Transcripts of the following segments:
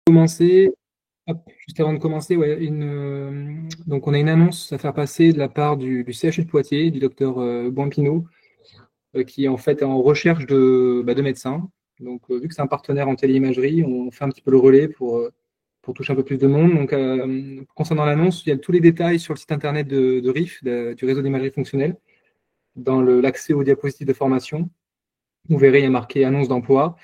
Commencer, juste avant de commencer, ouais, donc on a une annonce à faire passer de la part du CHU de Poitiers, du docteur Boimpino, qui est en fait en recherche de médecins. Donc, vu que c'est un partenaire en téléimagerie, on fait un petit peu le relais pour toucher un peu plus de monde. Donc, concernant l'annonce, il y a tous les détails sur le site internet de RIF, du réseau d'imagerie fonctionnelle, dans l'accès aux diapositives de formation. Vous verrez, il y a marqué annonce d'emploi.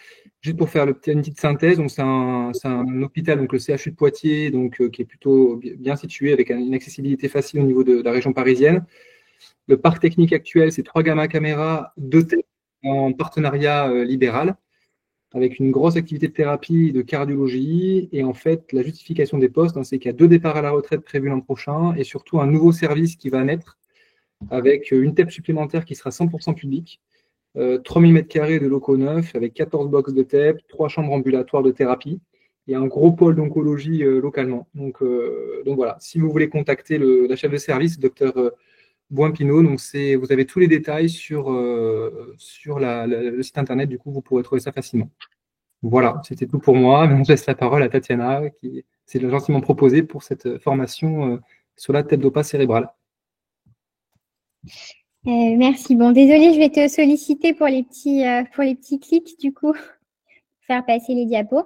Juste pour faire une petite synthèse, donc c'est un hôpital, donc le CHU de Poitiers, donc qui est plutôt bien situé avec une accessibilité facile au niveau de la région parisienne. Le parc technique actuel, c'est 3 gamma caméras, 2 tests en partenariat libéral, avec une grosse activité de thérapie et de cardiologie. Et en fait, la justification des postes, hein, c'est qu'il y a 2 départs à la retraite prévus l'an prochain et surtout un nouveau service qui va naître avec une TEP supplémentaire qui sera 100% publique. 3000 m² de locaux neufs avec 14 box de TEP, 3 chambres ambulatoires de thérapie et un gros pôle d'oncologie localement. Donc voilà, si vous voulez contacter la chef de service, docteur Boimpino, donc vous avez tous les détails sur le site internet, du coup vous pourrez trouver ça facilement. Voilà, c'était tout pour moi. Maintenant, je laisse la parole à Tatiana, qui s'est gentiment proposée pour cette formation sur la tête d'opa cérébrale. Merci. Bon, désolée, je vais te solliciter pour les petits clics, du coup, faire passer les diapos.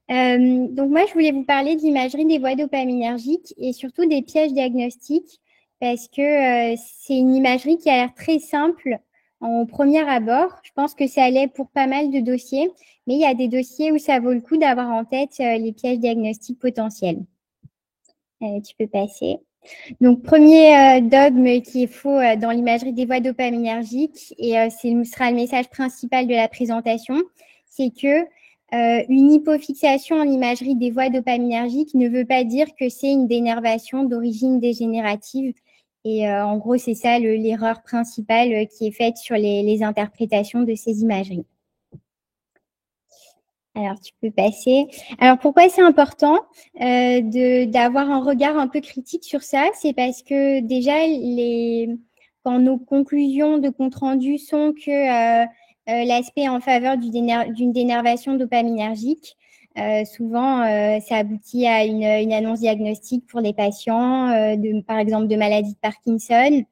Donc, moi, je voulais vous parler de l'imagerie des voies dopaminergiques et surtout des pièges diagnostiques parce que c'est une imagerie qui a l'air très simple au premier abord. Je pense que ça l'est pour pas mal de dossiers, mais il y a des dossiers où ça vaut le coup d'avoir en tête les pièges diagnostiques potentiels. Tu peux passer. Donc, premier dogme qui est faux dans l'imagerie des voies dopaminergiques, et ce sera le message principal de la présentation, c'est que une hypofixation en imagerie des voies dopaminergiques ne veut pas dire que c'est une dénervation d'origine dégénérative. Et en gros, c'est ça l'erreur principale qui est faite sur les interprétations de ces imageries. Alors, tu peux passer. Alors, pourquoi c'est important d'avoir un regard un peu critique sur ça? C'est parce que déjà, quand nos conclusions de compte-rendu sont que l'aspect en faveur d'une dénervation dopaminergique, souvent, ça aboutit à une annonce diagnostique pour les patients, par exemple, de maladie de Parkinson.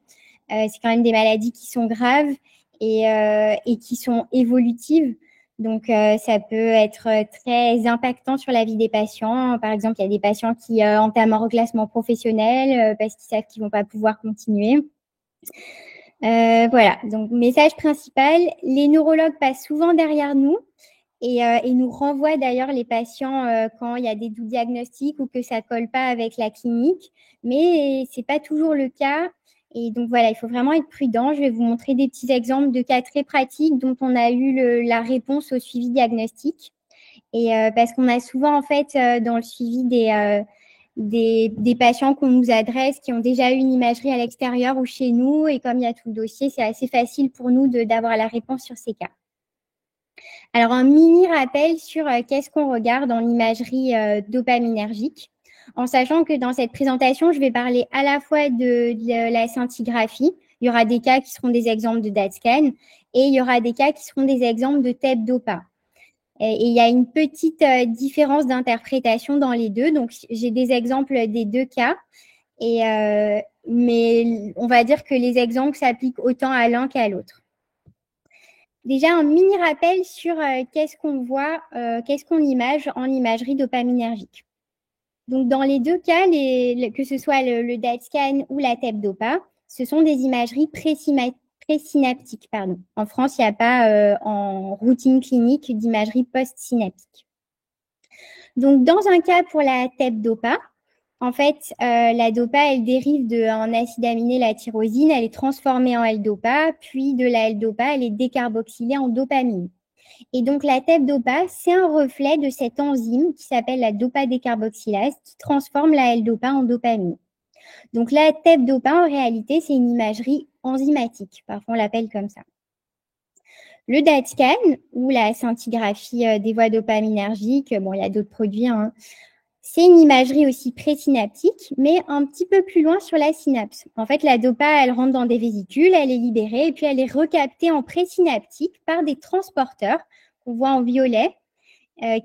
C'est quand même des maladies qui sont graves et qui sont évolutives. Donc, ça peut être très impactant sur la vie des patients. Par exemple, il y a des patients qui entament un reclassement professionnel parce qu'ils savent qu'ils ne vont pas pouvoir continuer. Voilà, donc message principal, les neurologues passent souvent derrière nous et nous renvoient d'ailleurs les patients quand il y a des doutes diagnostiques ou que ça ne colle pas avec la clinique, mais ce n'est pas toujours le cas. Et donc voilà, il faut vraiment être prudent. Je vais vous montrer des petits exemples de cas très pratiques dont on a eu la réponse au suivi diagnostique. Et parce qu'on a souvent en fait dans le suivi des patients qu'on nous adresse qui ont déjà eu une imagerie à l'extérieur ou chez nous. Et comme il y a tout le dossier, c'est assez facile pour nous d'avoir la réponse sur ces cas. Alors, un mini rappel sur qu'est-ce qu'on regarde dans l'imagerie dopaminergique, en sachant que dans cette présentation, je vais parler à la fois de la scintigraphie. Il y aura des cas qui seront des exemples de DaTscan et il y aura des cas qui seront des exemples de TEP-DOPA. Et il y a une petite différence d'interprétation dans les deux. Donc, j'ai des exemples des deux cas. Mais on va dire que les exemples s'appliquent autant à l'un qu'à l'autre. Déjà, un mini rappel sur qu'est-ce qu'on voit, qu'est-ce qu'on image en imagerie dopaminergique. Donc, dans les deux cas, que ce soit le DaTscan ou la TEP-DOPA, ce sont des imageries présynaptiques. En France, il n'y a pas en routine clinique d'imagerie post-synaptique. Donc, dans un cas pour la TEP-DOPA, en fait, la DOPA, elle dérive d'un acide aminé, la tyrosine, elle est transformée en L-DOPA, puis de la L-DOPA, elle est décarboxylée en dopamine. Et donc, la TEP-DOPA, c'est un reflet de cette enzyme qui s'appelle la dopa-décarboxylase qui transforme la L-DOPA en dopamine. Donc, la TEP-DOPA, en réalité, c'est une imagerie enzymatique. Parfois, on l'appelle comme ça. Le DaTscan, ou la scintigraphie des voies dopaminergiques, bon, il y a d'autres produits, hein. C'est une imagerie aussi présynaptique, mais un petit peu plus loin sur la synapse. En fait, la dopa, elle rentre dans des vésicules, elle est libérée, et puis elle est recaptée en présynaptique par des transporteurs qu'on voit en violet.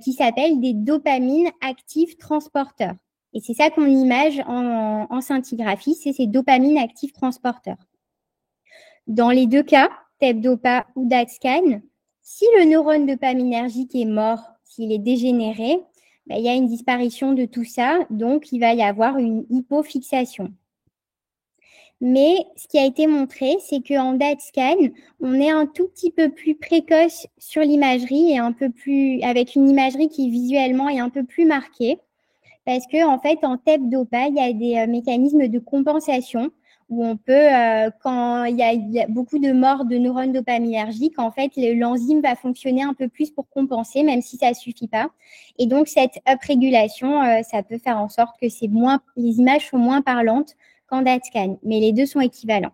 qui s'appellent des dopamines actives transporteurs. Et c'est ça qu'on image en scintigraphie, c'est ces dopamines actives transporteurs. Dans les deux cas, TEP-DOPA ou DAT-scan, si le neurone dopaminergique est mort, s'il est dégénéré, il y a une disparition de tout ça, donc il va y avoir une hypofixation. Mais ce qui a été montré, c'est qu'en DAT-scan, on est un tout petit peu plus précoce sur l'imagerie et un peu plus, avec une imagerie qui visuellement est un peu plus marquée. Parce que, en fait, en TEP-DOPA, il y a des mécanismes de compensation où on peut, quand il y a beaucoup de morts de neurones dopaminergiques, en fait, l'enzyme va fonctionner un peu plus pour compenser, même si ça ne suffit pas. Et donc, cette up-régulation, ça peut faire en sorte que les images sont moins parlantes qu'en DAT-scan, mais les deux sont équivalents.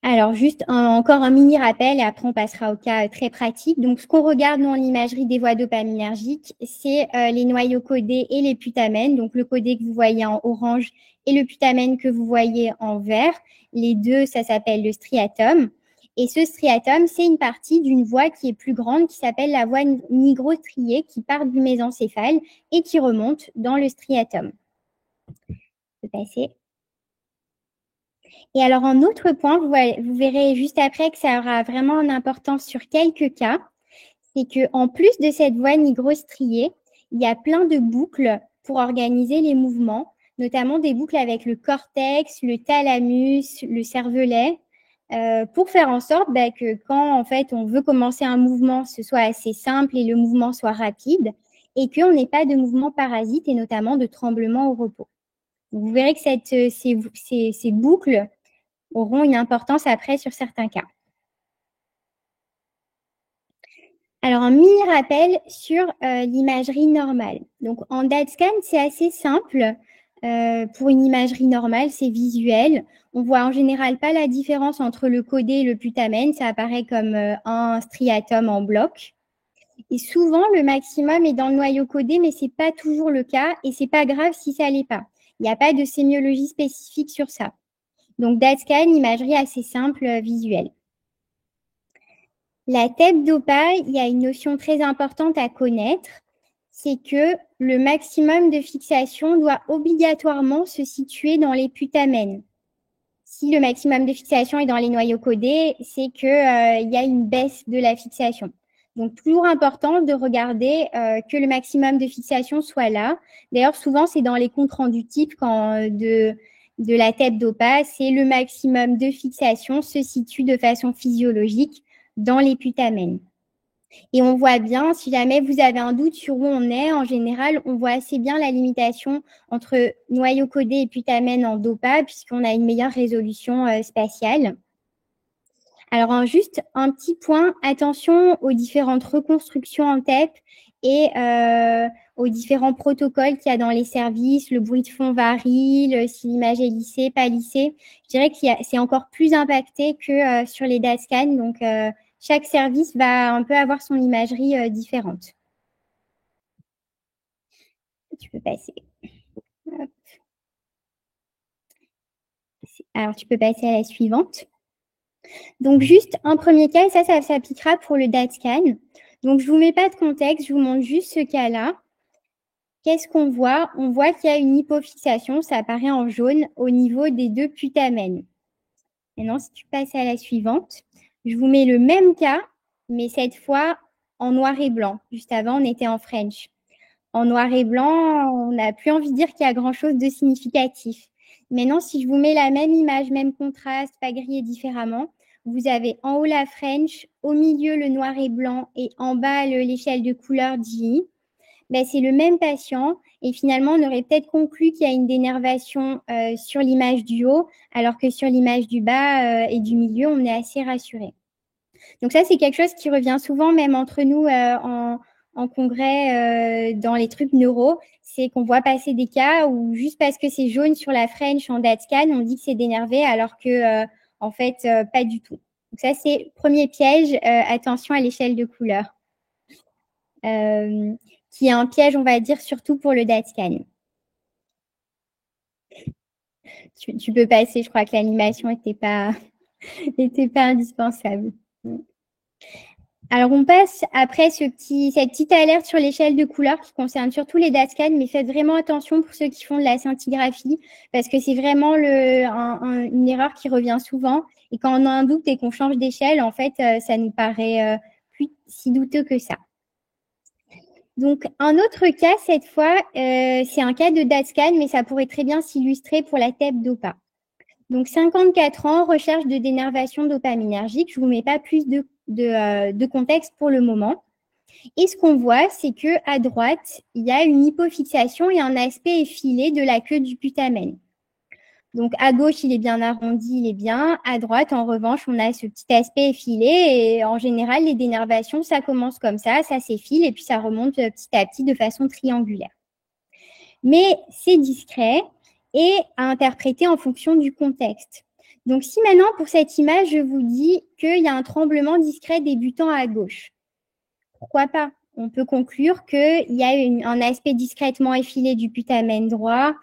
Alors, juste encore un mini rappel et après on passera au cas très pratique. Donc, ce qu'on regarde dans l'imagerie des voies dopaminergiques, c'est les noyaux codés et les putamènes. Donc, le codé que vous voyez en orange et le putamène que vous voyez en vert. Les deux, ça s'appelle le striatum. Et ce striatum, c'est une partie d'une voie qui est plus grande, qui s'appelle la voie nigrostriée, qui part du mésencéphale et qui remonte dans le striatum. Je peux passer. Et alors, en autre point, vous verrez juste après que ça aura vraiment une importance sur quelques cas, c'est qu'en plus de cette voie nigrostriée, il y a plein de boucles pour organiser les mouvements, notamment des boucles avec le cortex, le thalamus, le cervelet, pour faire en sorte que quand en fait on veut commencer un mouvement, ce soit assez simple et le mouvement soit rapide, et qu'on n'ait pas de mouvement parasite et notamment de tremblement au repos. Vous verrez que ces boucles auront une importance après sur certains cas. Alors, un mini rappel sur l'imagerie normale. Donc, en DAT-scan, c'est assez simple. Pour une imagerie normale, c'est visuel. On voit en général pas la différence entre le codé et le putamène. Ça apparaît comme un striatum en bloc. Et souvent, le maximum est dans le noyau codé, mais c'est pas toujours le cas et c'est pas grave si ça l'est pas. Il n'y a pas de sémiologie spécifique sur ça. Donc, DAT-scan, imagerie assez simple, visuelle. La TEP-DOPA, il y a une notion très importante à connaître, c'est que le maximum de fixation doit obligatoirement se situer dans les putamènes. Si le maximum de fixation est dans les noyaux codés, c'est qu'il y a une baisse de la fixation. Donc, toujours important de regarder que le maximum de fixation soit là. D'ailleurs, souvent, c'est dans les comptes rendus types de la TEP-DOPA, c'est le maximum de fixation se situe de façon physiologique dans les putamènes. Et on voit bien, si jamais vous avez un doute sur où on est, en général, on voit assez bien la limitation entre noyau codé et putamène en DOPA, puisqu'on a une meilleure résolution spatiale. Alors, juste un petit point, attention aux différentes reconstructions en TEP et aux différents protocoles qu'il y a dans les services, le bruit de fond varie, si l'image est lissée, pas lissée. Je dirais que c'est encore plus impacté que sur les DAT-scan, donc chaque service va un peu avoir son imagerie différente. Tu peux passer. Hop. Alors, tu peux passer à la suivante. Donc, juste un premier cas, et ça s'appliquera pour le DAT-scan. Donc, je ne vous mets pas de contexte, je vous montre juste ce cas-là. Qu'est-ce qu'on voit? On voit qu'il y a une hypofixation, ça apparaît en jaune, au niveau des deux putamènes. Maintenant, si tu passes à la suivante, je vous mets le même cas, mais cette fois en noir et blanc. Juste avant, on était en French. En noir et blanc, on n'a plus envie de dire qu'il y a grand-chose de significatif. Maintenant, si je vous mets la même image, même contraste, pas grillé différemment, vous avez en haut la French, au milieu le noir et blanc et en bas l'échelle de couleur G. C'est le même patient et finalement, on aurait peut-être conclu qu'il y a une dénervation sur l'image du haut, alors que sur l'image du bas et du milieu, on est assez rassuré. Donc ça, c'est quelque chose qui revient souvent, même entre nous en congrès, dans les trucs neuro, c'est qu'on voit passer des cas où juste parce que c'est jaune sur la French en DAT-scan, on dit que c'est dénervé, alors que en fait, pas du tout. Donc ça, c'est premier piège, attention à l'échelle de couleur. Qui est un piège, on va dire, surtout pour le DAT-scan. Tu peux passer, je crois que l'animation n'était pas indispensable. Alors, on passe après cette petite alerte sur l'échelle de couleur qui concerne surtout les DASCAD, mais faites vraiment attention pour ceux qui font de la scintigraphie parce que c'est vraiment une erreur qui revient souvent. Et quand on a un doute et qu'on change d'échelle, en fait, ça nous paraît plus si douteux que ça. Donc, un autre cas, cette fois, c'est un cas de DASCAD, mais ça pourrait très bien s'illustrer pour la TEP DOPA. Donc, 54 ans, recherche de dénervation dopaminergique. Je ne vous mets pas plus de contexte pour le moment. Et ce qu'on voit, c'est qu'à droite, il y a une hypofixation et un aspect effilé de la queue du putamen. Donc, à gauche, il est bien arrondi, il est bien. À droite, en revanche, on a ce petit aspect effilé. Et en général, les dénervations, ça commence comme ça s'effile et puis ça remonte petit à petit de façon triangulaire. Mais c'est discret et à interpréter en fonction du contexte. Donc, si maintenant, pour cette image, je vous dis qu'il y a un tremblement discret débutant à gauche, pourquoi pas? On peut conclure qu'il y a un aspect discrètement effilé du putamen droit,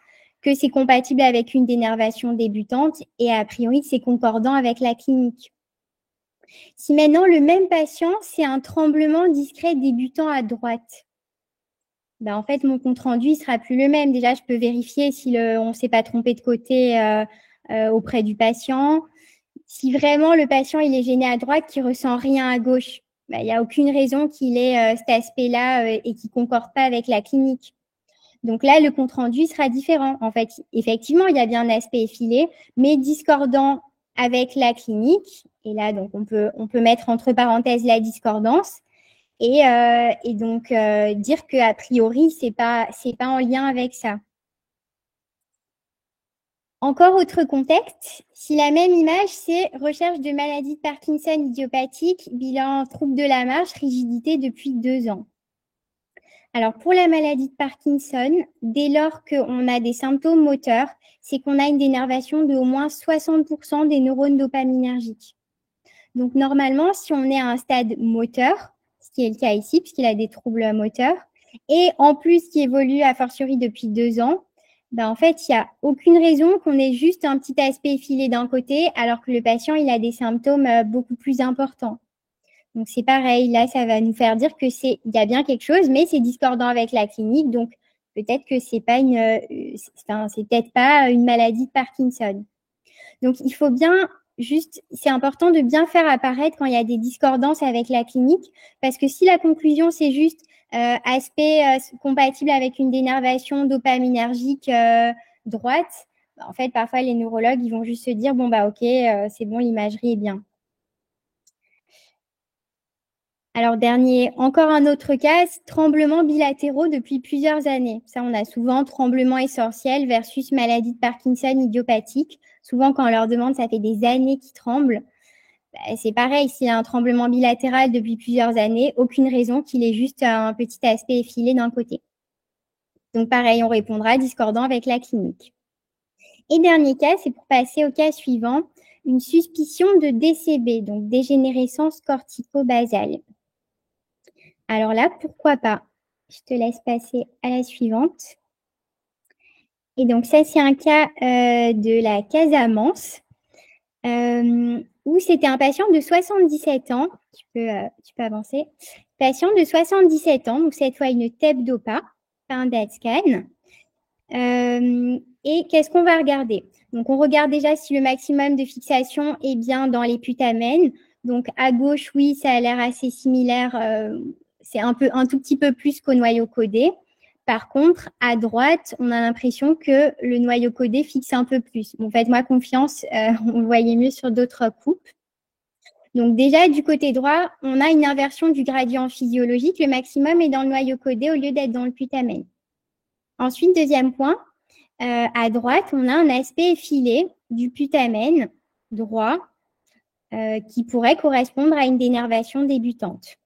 que c'est compatible avec une dénervation débutante et a priori, c'est concordant avec la clinique. Si maintenant, le même patient, c'est un tremblement discret débutant à droite, ben en fait, mon compte-rendu ne sera plus le même. Déjà, je peux vérifier si on ne s'est pas trompé de côté auprès du patient. Si vraiment le patient il est gêné à droite, qu'il ne ressent rien à gauche, ben, il n'y a aucune raison qu'il ait cet aspect-là et qu'il ne concorde pas avec la clinique. Donc là, le compte-rendu sera différent. En fait, effectivement, il y a bien un aspect effilé, mais discordant avec la clinique. Et là, donc, on peut mettre entre parenthèses la discordance. Et donc dire qu'a priori, c'est pas en lien avec ça. Encore autre contexte, si la même image, c'est recherche de maladie de Parkinson idiopathique, bilan trouble de la marche, rigidité depuis 2 ans. Alors pour la maladie de Parkinson, dès lors qu'on a des symptômes moteurs, c'est qu'on a une dénervation de au moins 60% des neurones dopaminergiques. Donc normalement, si on est à un stade moteur, ce qui est le cas ici, puisqu'il a des troubles moteurs, et en plus qui évolue a fortiori depuis 2 ans, ben en fait, il n'y a aucune raison qu'on ait juste un petit aspect effilé d'un côté, alors que le patient, il a des symptômes beaucoup plus importants. Donc c'est pareil, là, ça va nous faire dire il y a bien quelque chose, mais c'est discordant avec la clinique, donc peut-être que c'est peut-être pas une maladie de Parkinson. Donc il faut bien c'est important de bien faire apparaître quand il y a des discordances avec la clinique, parce que si la conclusion c'est juste aspect compatible avec une dénervation dopaminergique droite, bah, en fait parfois les neurologues ils vont juste se dire bon bah ok c'est bon, l'imagerie est bien. Alors encore un autre cas, tremblements bilatéraux depuis plusieurs années. Ça, on a souvent tremblement essentiel versus maladie de Parkinson idiopathique. Souvent, quand on leur demande, ça fait des années qu'ils tremblent. Bah, c'est pareil, s'il y a un tremblement bilatéral depuis plusieurs années, aucune raison qu'il ait juste un petit aspect effilé d'un côté. Donc pareil, on répondra discordant avec la clinique. Et dernier cas, c'est pour passer au cas suivant, une suspicion de DCB, donc dégénérescence cortico-basale. Alors là, pourquoi pas? Je te laisse passer à la suivante. Et donc ça, c'est un cas de la Casamance où c'était un patient de 77 ans. Tu peux avancer. Patient de 77 ans, donc cette fois une TEP DOPA, pas un DAT scan. Et qu'est-ce qu'on va regarder? Donc on regarde déjà si le maximum de fixation est bien dans les putamènes. Donc à gauche, oui, ça a l'air assez similaire. C'est un tout petit peu plus qu'au noyau codé. Par contre, à droite, on a l'impression que le noyau codé fixe un peu plus. Bon, faites-moi confiance, on le voyait mieux sur d'autres coupes. Donc déjà, du côté droit, on a une inversion du gradient physiologique. Le maximum est dans le noyau codé au lieu d'être dans le putamen. Ensuite, deuxième point, à droite, on a un aspect effilé du putamen droit qui pourrait correspondre à une dénervation débutante.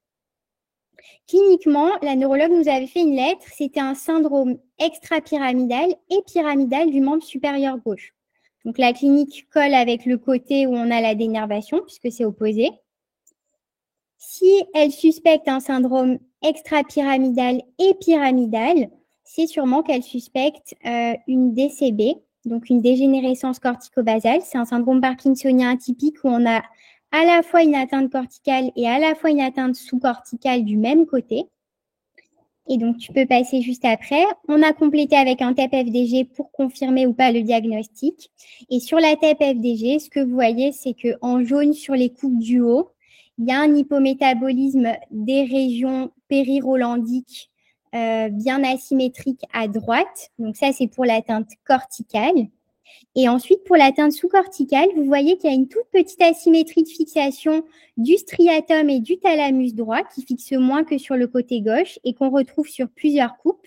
Cliniquement, la neurologue nous avait fait une lettre, c'était un syndrome extrapyramidal et pyramidal du membre supérieur gauche. Donc la clinique colle avec le côté où on a la dénervation, puisque c'est opposé. Si elle suspecte un syndrome extrapyramidal et pyramidal, c'est sûrement qu'elle suspecte une DCB, donc une dégénérescence cortico-basale. C'est un syndrome parkinsonien atypique où on a à la fois une atteinte corticale et à la fois une atteinte sous-corticale du même côté. Et donc, tu peux passer juste après. On a complété avec un TEP FDG pour confirmer ou pas le diagnostic. Et sur la TEP FDG, ce que vous voyez, c'est qu'en jaune sur les coupes du haut, il y a un hypométabolisme des régions périrolandiques bien asymétriques à droite. Donc ça, c'est pour l'atteinte corticale. Et ensuite, pour l'atteinte sous-corticale, vous voyez qu'il y a une toute petite asymétrie de fixation du striatum et du thalamus droit qui fixe moins que sur le côté gauche et qu'on retrouve sur plusieurs coupes.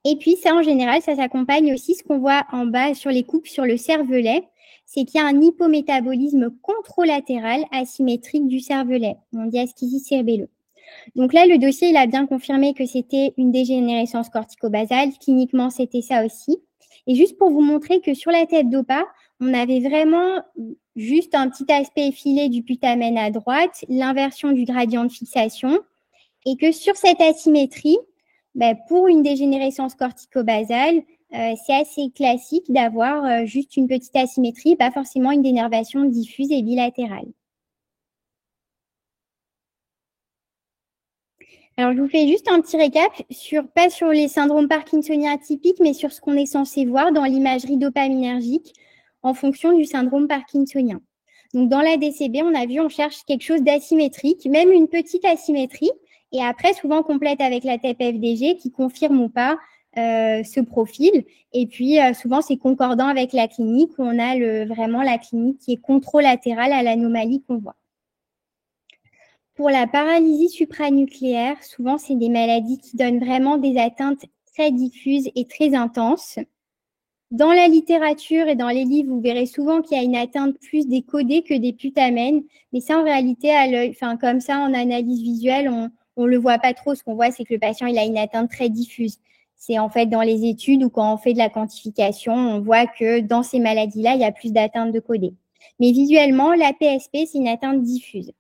Et puis ça, en général, ça s'accompagne aussi, ce qu'on voit en bas sur les coupes sur le cervelet, c'est qu'il y a un hypométabolisme contralatéral asymétrique du cervelet. On dit aschisie cérébelleux. Donc là, le dossier, il a bien confirmé que c'était une dégénérescence corticobasale. Cliniquement, c'était ça aussi. Et juste pour vous montrer que sur la tête d'OPA, on avait vraiment juste un petit aspect effilé du putamen à droite, l'inversion du gradient de fixation, et que sur cette asymétrie, pour une dégénérescence corticobasale, c'est assez classique d'avoir juste une petite asymétrie, pas forcément une dénervation diffuse et bilatérale. Alors, je vous fais juste un petit récap, pas sur les syndromes parkinsoniens atypiques, mais sur ce qu'on est censé voir dans l'imagerie dopaminergique en fonction du syndrome parkinsonien. Donc, dans la DCB, on a vu, on cherche quelque chose d'asymétrique, même une petite asymétrie, et après, souvent complète avec la TEP FDG qui confirme ou pas ce profil. Et puis, souvent, c'est concordant avec la clinique où on a vraiment la clinique qui est contralatérale à l'anomalie qu'on voit. Pour la paralysie supranucléaire, souvent, c'est des maladies qui donnent vraiment des atteintes très diffuses et très intenses. Dans la littérature et dans les livres, vous verrez souvent qu'il y a une atteinte plus des codés que des putamènes. Mais ça, en réalité, à l'œil, comme ça, en analyse visuelle, on le voit pas trop. Ce qu'on voit, c'est que le patient, il a une atteinte très diffuse. C'est en fait dans les études ou quand on fait de la quantification, on voit que dans ces maladies-là, il y a plus d'atteintes de codés. Mais visuellement, la PSP, c'est une atteinte diffuse.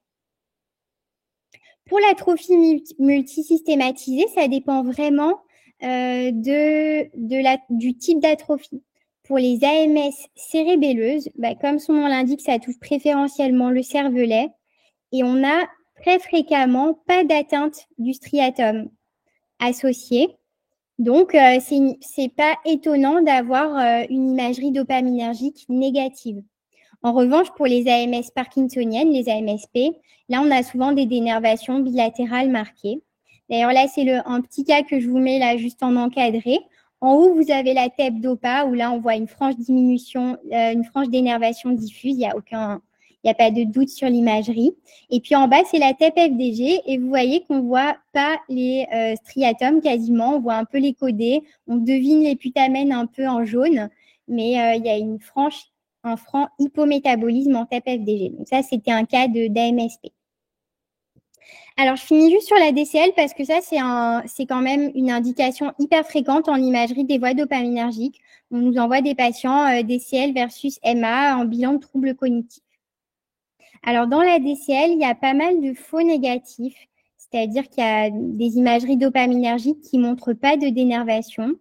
Pour l'atrophie multisystématisée, ça dépend vraiment du type d'atrophie. Pour les AMS cérébelleuses, comme son nom l'indique, ça touche préférentiellement le cervelet et on a très fréquemment pas d'atteinte du striatum associé. Donc, c'est pas étonnant d'avoir une imagerie dopaminergique négative. En revanche, pour les AMS parkinsoniennes, les AMSP, là, on a souvent des dénervations bilatérales marquées. D'ailleurs, là, c'est un petit cas que je vous mets là juste en encadré. En haut, vous avez la TEP d'OPA, où là, on voit une franche diminution, une franche d'énervation diffuse. Il n'y a pas de doute sur l'imagerie. Et puis, en bas, c'est la TEP FDG. Et vous voyez qu'on ne voit pas les striatums quasiment. On voit un peu les codés. On devine les putamènes un peu en jaune. Mais il y a un franc hypométabolisme en TEP FDG. Donc ça, c'était un cas d'AMSP. Alors, je finis juste sur la DCL parce que ça, c'est quand même une indication hyper fréquente en imagerie des voies dopaminergiques. On nous envoie des patients DCL versus MA en bilan de troubles cognitifs. Alors, dans la DCL, il y a pas mal de faux négatifs, c'est-à-dire qu'il y a des imageries dopaminergiques qui ne montrent pas de dénervation.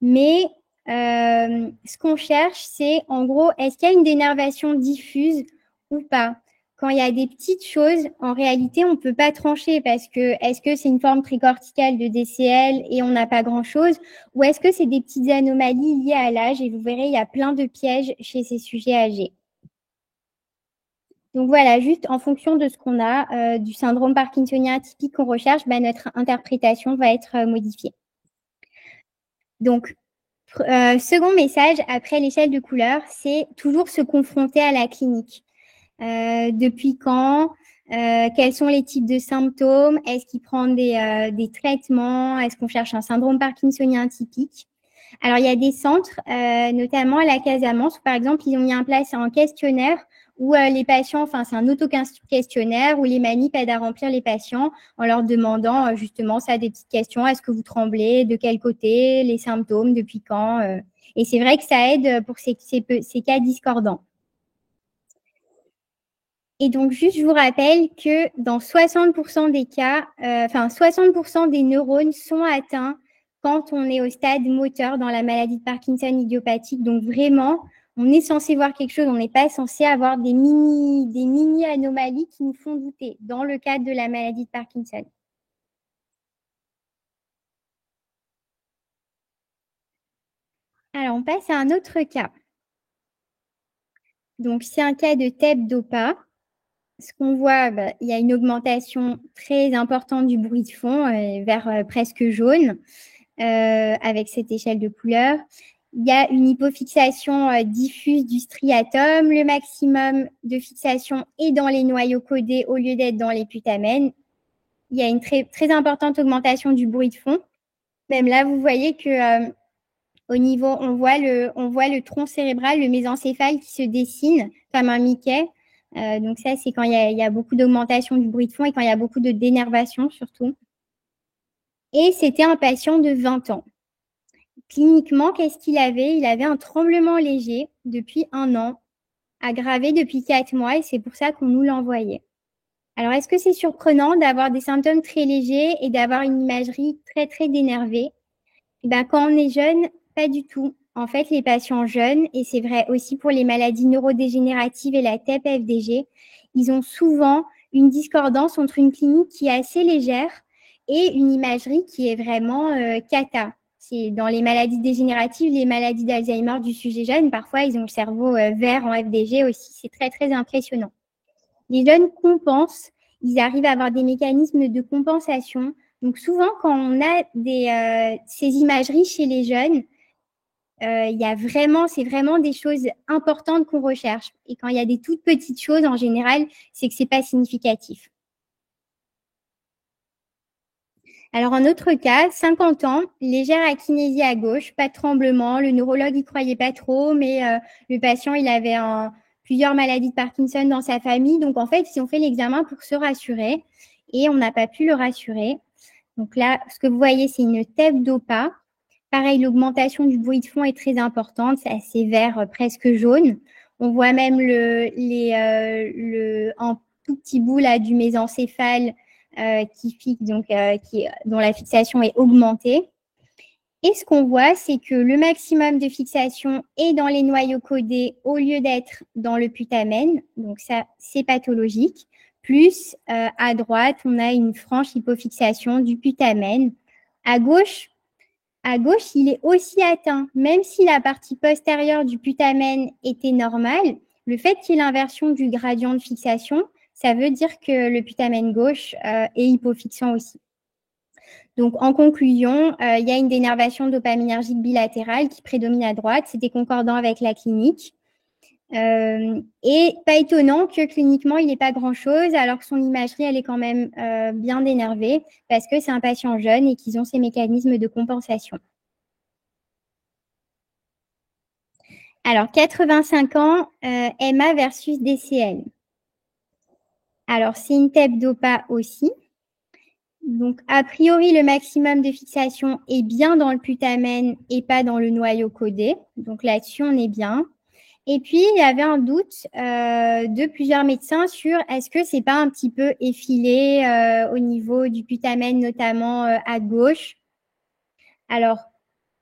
Mais ce qu'on cherche, c'est en gros, est-ce qu'il y a une dénervation diffuse ou pas? Quand il y a des petites choses, en réalité, on ne peut pas trancher parce que est-ce que c'est une forme tricorticale de DCL et on n'a pas grand-chose ou est-ce que c'est des petites anomalies liées à l'âge? Et vous verrez, il y a plein de pièges chez ces sujets âgés. Donc voilà, juste en fonction de ce qu'on a du syndrome parkinsonien atypique qu'on recherche, notre interprétation va être modifiée. Donc, second message, après l'échelle de couleur, c'est toujours se confronter à la clinique. Depuis quand? Quels sont les types de symptômes? Est-ce qu'il prend des traitements? Est-ce qu'on cherche un syndrome parkinsonien atypique? Alors, il y a des centres, notamment à la Casamance, où, par exemple, ils ont mis en place un questionnaire où les patients, c'est un auto-questionnaire où les manip aident à remplir les patients en leur demandant justement ça, des petites questions. Est-ce que vous tremblez? De quel côté? Les symptômes? Depuis quand? Et c'est vrai que ça aide pour ces cas discordants. Et donc, juste, je vous rappelle que dans 60% des cas, 60% des neurones sont atteints quand on est au stade moteur dans la maladie de Parkinson idiopathique. Donc, vraiment, on est censé voir quelque chose, on n'est pas censé avoir des mini anomalies qui nous font douter dans le cadre de la maladie de Parkinson. Alors, on passe à un autre cas. Donc, c'est un cas de TEP-DOPA. Ce qu'on voit, il y a une augmentation très importante du bruit de fond, vers presque jaune, avec cette échelle de couleur. Il y a une hypofixation diffuse du striatum. Le maximum de fixation est dans les noyaux codés au lieu d'être dans les putamènes. Il y a une très, très importante augmentation du bruit de fond. Même là, vous voyez que au niveau, on voit le tronc cérébral, le mésencéphale qui se dessine comme un Mickey. Donc ça, c'est quand il y a beaucoup d'augmentation du bruit de fond et quand il y a beaucoup de dénervation surtout. Et c'était un patient de 20 ans. Cliniquement, qu'est-ce qu'il avait? Il avait un tremblement léger depuis 1 an, aggravé depuis 4 mois et c'est pour ça qu'on nous l'envoyait. Alors, est-ce que c'est surprenant d'avoir des symptômes très légers et d'avoir une imagerie très, très dénervée? Quand on est jeune, pas du tout. En fait, les patients jeunes, et c'est vrai aussi pour les maladies neurodégénératives et la TEP-FDG, ils ont souvent une discordance entre une clinique qui est assez légère et une imagerie qui est vraiment cata. C'est dans les maladies dégénératives, les maladies d'Alzheimer du sujet jeune, parfois ils ont le cerveau vert en FDG aussi, c'est très très impressionnant. Les jeunes compensent, ils arrivent à avoir des mécanismes de compensation. Donc souvent, quand on a ces imageries chez les jeunes, c'est vraiment des choses importantes qu'on recherche. Et quand il y a des toutes petites choses, en général, c'est que c'est pas significatif. Alors, en autre cas, 50 ans, légère akinésie à gauche, pas de tremblement. Le neurologue y croyait pas trop, mais le patient, il avait plusieurs maladies de Parkinson dans sa famille. Donc, en fait, ils ont fait l'examen pour se rassurer et on n'a pas pu le rassurer. Donc là, ce que vous voyez, c'est une TEP-DOPA. Pareil, l'augmentation du bruit de fond est très importante. C'est assez vert, presque jaune. On voit même un tout petit bout là du mésencéphale qui fixe, dont la fixation est augmentée. Et ce qu'on voit, c'est que le maximum de fixation est dans les noyaux codés au lieu d'être dans le putamène. Donc ça, c'est pathologique. Plus à droite, on a une franche hypofixation du putamène. À gauche, il est aussi atteint. Même si la partie postérieure du putamène était normale, le fait qu'il y ait l'inversion du gradient de fixation, ça veut dire que le putamène gauche est hypofixant aussi. Donc, en conclusion, il y a une dénervation dopaminergique bilatérale qui prédomine à droite. C'était concordant avec la clinique. Et pas étonnant que cliniquement, il n'ait pas grand-chose, alors que son imagerie, elle est quand même bien dénervée, parce que c'est un patient jeune et qu'ils ont ces mécanismes de compensation. Alors, 85 ans, MA versus DCL. Alors, c'est une TEP-DOPA aussi. Donc, a priori, le maximum de fixation est bien dans le putamène et pas dans le noyau codé. Donc, là-dessus, on est bien. Et puis, il y avait un doute de plusieurs médecins sur est-ce que c'est pas un petit peu effilé au niveau du putamène, notamment à gauche. Alors,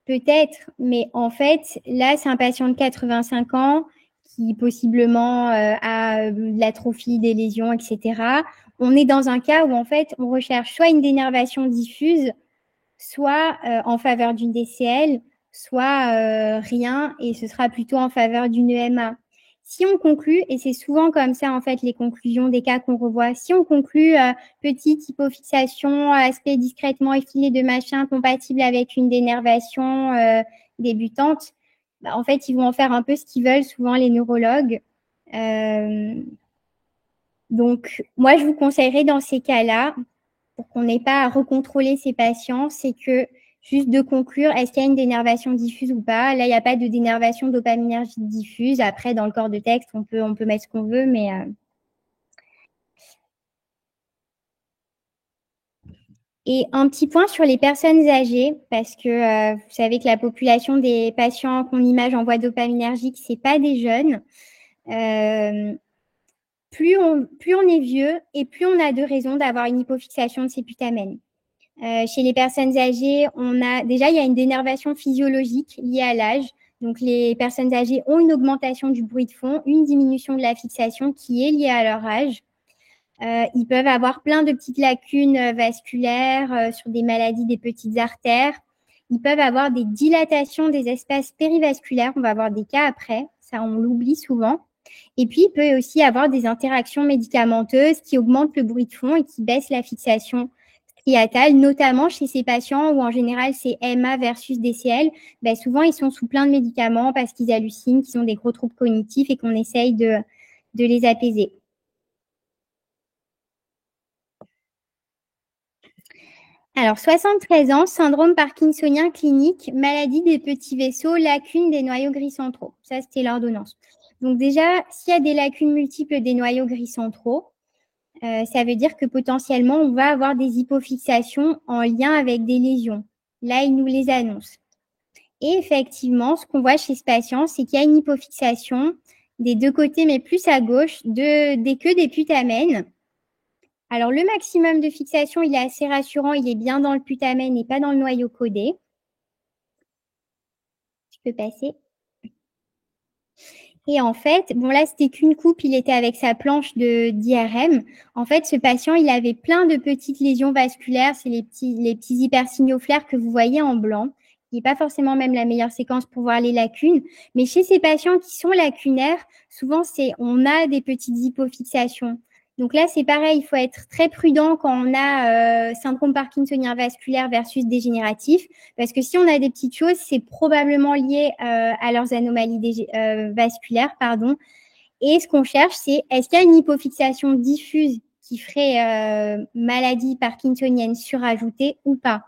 peut-être, mais en fait, là, c'est un patient de 85 ans qui possiblement a de l'atrophie, des lésions, etc. On est dans un cas où, en fait, on recherche soit une dénervation diffuse, soit en faveur d'une DCL, soit rien, et ce sera plutôt en faveur d'une EMA. Si on conclut, et c'est souvent comme ça en fait les conclusions des cas qu'on revoit, si on conclut petite hypofixation, aspect discrètement effilé de machin compatible avec une dénervation débutante, en fait ils vont en faire un peu ce qu'ils veulent souvent les neurologues. Donc moi je vous conseillerais dans ces cas-là, pour qu'on n'ait pas à recontrôler ces patients, c'est que juste de conclure, est-ce qu'il y a une dénervation diffuse ou pas? Là, il n'y a pas de dénervation dopaminergique diffuse. Après, dans le corps de texte, on peut mettre ce qu'on veut, mais... Et un petit point sur les personnes âgées, parce que vous savez que la population des patients qu'on image en voie dopaminergique, c'est pas des jeunes. Plus on est vieux et plus on a de raisons d'avoir une hypofixation de ces putamènes. Chez les personnes âgées, il y a une dénervation physiologique liée à l'âge. Donc, les personnes âgées ont une augmentation du bruit de fond, une diminution de la fixation qui est liée à leur âge. Ils peuvent avoir plein de petites lacunes vasculaires sur des maladies des petites artères. Ils peuvent avoir des dilatations des espaces périvasculaires. On va avoir des cas après, ça on l'oublie souvent. Et puis, il peut aussi avoir des interactions médicamenteuses qui augmentent le bruit de fond et qui baissent la fixation striatale, notamment chez ces patients où en général c'est MA versus DCL. Ben, souvent, ils sont sous plein de médicaments parce qu'ils hallucinent, qu'ils ont des gros troubles cognitifs et qu'on essaye de les apaiser. Alors, 73 ans, syndrome parkinsonien clinique, maladie des petits vaisseaux, lacune des noyaux gris centraux. Ça, c'était l'ordonnance. Donc déjà, s'il y a des lacunes multiples des noyaux gris centraux, ça veut dire que potentiellement, on va avoir des hypofixations en lien avec des lésions. Là, il nous les annonce. Et effectivement, ce qu'on voit chez ce patient, c'est qu'il y a une hypofixation des deux côtés, mais plus à gauche, des queues des putamènes. Alors, le maximum de fixation, il est assez rassurant. Il est bien dans le putamen et pas dans le noyau codé. Je peux passer. Et en fait, bon là, c'était qu'une coupe. Il était avec sa planche d'IRM. En fait, ce patient, il avait plein de petites lésions vasculaires. C'est les petits hypersignaux-flares que vous voyez en blanc. Il n'est pas forcément même la meilleure séquence pour voir les lacunes. Mais chez ces patients qui sont lacunaires, souvent, on a des petites hypofixations. Donc là, c'est pareil, il faut être très prudent quand on a syndrome parkinsonien vasculaire versus dégénératif, parce que si on a des petites choses, c'est probablement lié à leurs anomalies vasculaires, pardon. Et ce qu'on cherche, c'est est-ce qu'il y a une hypofixation diffuse qui ferait maladie parkinsonienne surajoutée ou pas.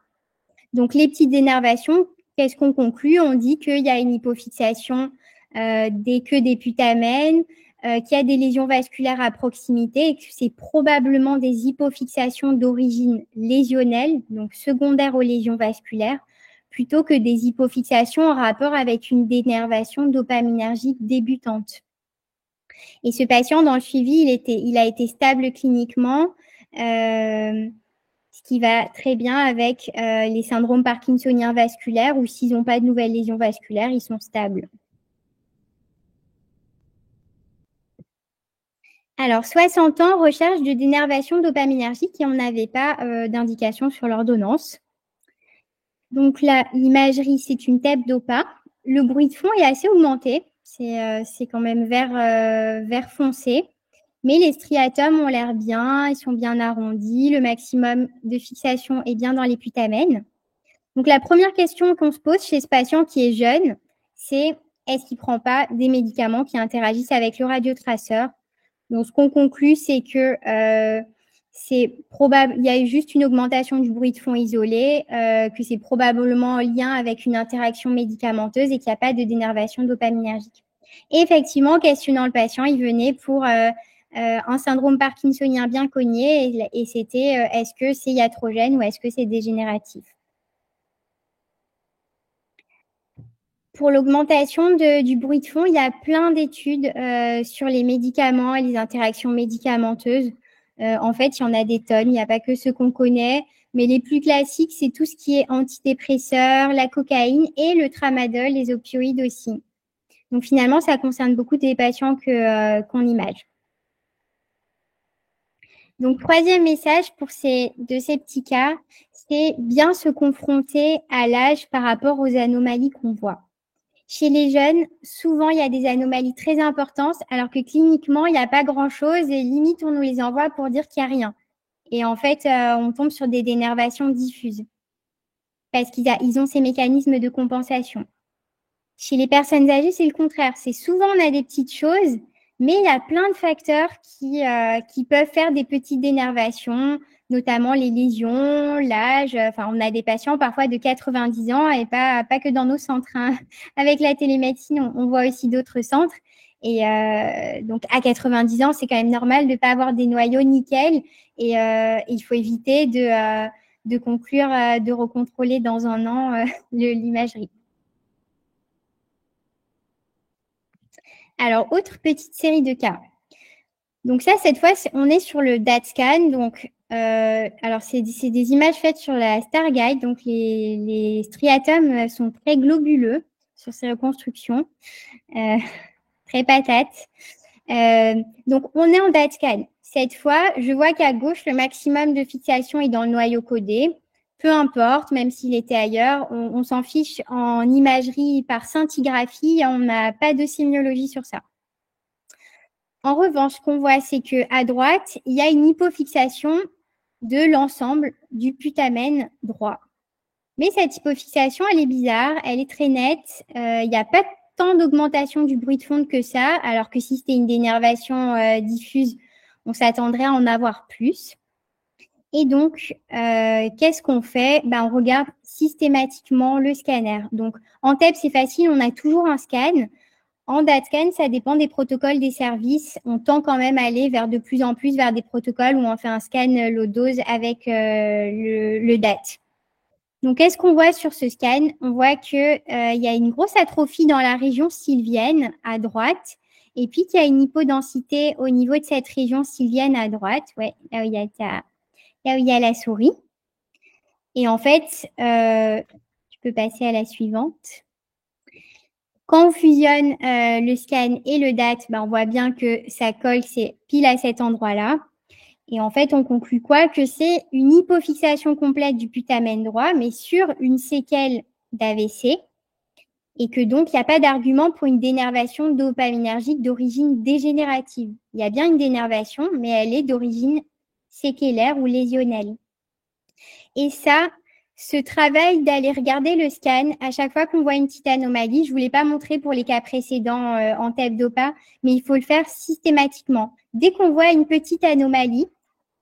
Donc les petites dénervations, qu'est-ce qu'on conclut? On dit qu'il y a une hypofixation des queues des putamènes, qu'il y a des lésions vasculaires à proximité et que c'est probablement des hypofixations d'origine lésionnelle, donc secondaire aux lésions vasculaires, plutôt que des hypofixations en rapport avec une dénervation dopaminergique débutante. Et ce patient, dans le suivi, il a été stable cliniquement, ce qui va très bien avec les syndromes parkinsoniens vasculaires, ou s'ils n'ont pas de nouvelles lésions vasculaires, ils sont stables. Alors, 60 ans, recherche de dénervation dopaminergique et on n'avait pas d'indication sur l'ordonnance. Donc là, l'imagerie, c'est une TEP dopa. Le bruit de fond est assez augmenté. C'est quand même vert foncé. Mais les striatomes ont l'air bien, ils sont bien arrondis. Le maximum de fixation est bien dans les putamènes. Donc la première question qu'on se pose chez ce patient qui est jeune, c'est est-ce qu'il ne prend pas des médicaments qui interagissent avec le radiotraceur? Donc, ce qu'on conclut, c'est que c'est probable, il y a eu juste une augmentation du bruit de fond isolé, que c'est probablement en lien avec une interaction médicamenteuse et qu'il n'y a pas de dénervation dopaminergique. Et effectivement, questionnant le patient, il venait pour un syndrome parkinsonien bien cogné et c'était est-ce que c'est iatrogène ou est-ce que c'est dégénératif? Pour l'augmentation du bruit de fond, il y a plein d'études sur les médicaments et les interactions médicamenteuses. En fait, il y en a des tonnes, il n'y a pas que ceux qu'on connaît, mais les plus classiques, c'est tout ce qui est antidépresseurs, la cocaïne et le tramadol, les opioïdes aussi. Donc finalement, ça concerne beaucoup des patients qu'on image. Donc, troisième message de ces petits cas, c'est bien se confronter à l'âge par rapport aux anomalies qu'on voit. Chez les jeunes, souvent, il y a des anomalies très importantes, alors que cliniquement, il n'y a pas grand-chose et limite, on nous les envoie pour dire qu'il n'y a rien. Et en fait, on tombe sur des dénervations diffuses parce qu'ils ont ces mécanismes de compensation. Chez les personnes âgées, c'est le contraire. C'est souvent, on a des petites choses, mais il y a plein de facteurs qui peuvent faire des petites dénervations, notamment les lésions, l'âge. Enfin, on a des patients parfois de 90 ans et pas que dans nos centres. Hein. Avec la télémédecine, on voit aussi d'autres centres. Et donc, à 90 ans, c'est quand même normal de ne pas avoir des noyaux nickel. Et il faut éviter de conclure, de recontrôler dans un an l'imagerie. Alors, autre petite série de cas. Donc ça, cette fois, on est sur le DaTscan. Donc, alors, c'est des images faites sur la Starguide. Donc, les striatomes sont très globuleux. sur ces reconstructions. Très patate. Donc, on est en date scan. Cette fois, je vois qu'à gauche, le maximum de fixation est dans le noyau codé. Peu importe, même s'il était ailleurs, on s'en fiche en imagerie par scintigraphie. On n'a pas de sémiologie sur ça. En revanche, ce qu'on voit, c'est qu'à droite, il y a une hypofixation de l'ensemble du putamen droit. Mais cette hypofixation, elle est bizarre, elle est très nette. Il n'y a pas tant d'augmentation du bruit de fond que ça, alors que si c'était une dénervation diffuse, on s'attendrait à en avoir plus. Et donc, qu'est-ce qu'on fait? On regarde systématiquement le scanner. Donc, en TEP, c'est facile, on a toujours un scan. En DATSCAN, ça dépend des protocoles des services. On tend quand même à aller vers de plus en plus vers des protocoles où on fait un scan low dose avec le DAT. Donc, qu'est-ce qu'on voit sur ce scan? On voit qu'il y a une grosse atrophie dans la région sylvienne à droite et puis qu'il y a une hypodensité au niveau de cette région sylvienne à droite, là où il y a la souris. Et en fait, tu peux passer à la suivante. Quand on fusionne le scan et le DAT, on voit bien que ça colle, c'est pile à cet endroit-là. Et en fait, on conclut quoi? Que c'est une hypofixation complète du putamen droit, mais sur une séquelle d'AVC. Et que donc, il n'y a pas d'argument pour une dénervation dopaminergique d'origine dégénérative. Il y a bien une dénervation, mais elle est d'origine séquellaire ou lésionnelle. Et ça, ce travail d'aller regarder le scan, à chaque fois qu'on voit une petite anomalie, je ne vous l'ai pas montré pour les cas précédents en TEP DOPA, mais il faut le faire systématiquement. Dès qu'on voit une petite anomalie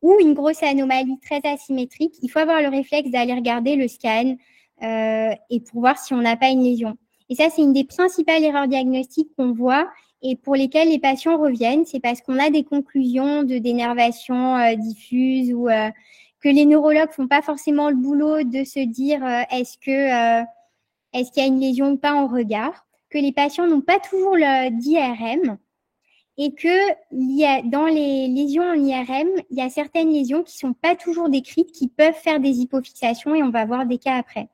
ou une grosse anomalie très asymétrique, il faut avoir le réflexe d'aller regarder le scan et pour voir si on n'a pas une lésion. Et ça, c'est une des principales erreurs diagnostiques qu'on voit et pour lesquelles les patients reviennent. C'est parce qu'on a des conclusions de dénervation diffuse ou que les neurologues font pas forcément le boulot de se dire est-ce qu'il y a une lésion ou pas en regard, que les patients n'ont pas toujours d'IRM et que dans les lésions en IRM, il y a certaines lésions qui sont pas toujours décrites, qui peuvent faire des hypofixations et on va voir des cas après.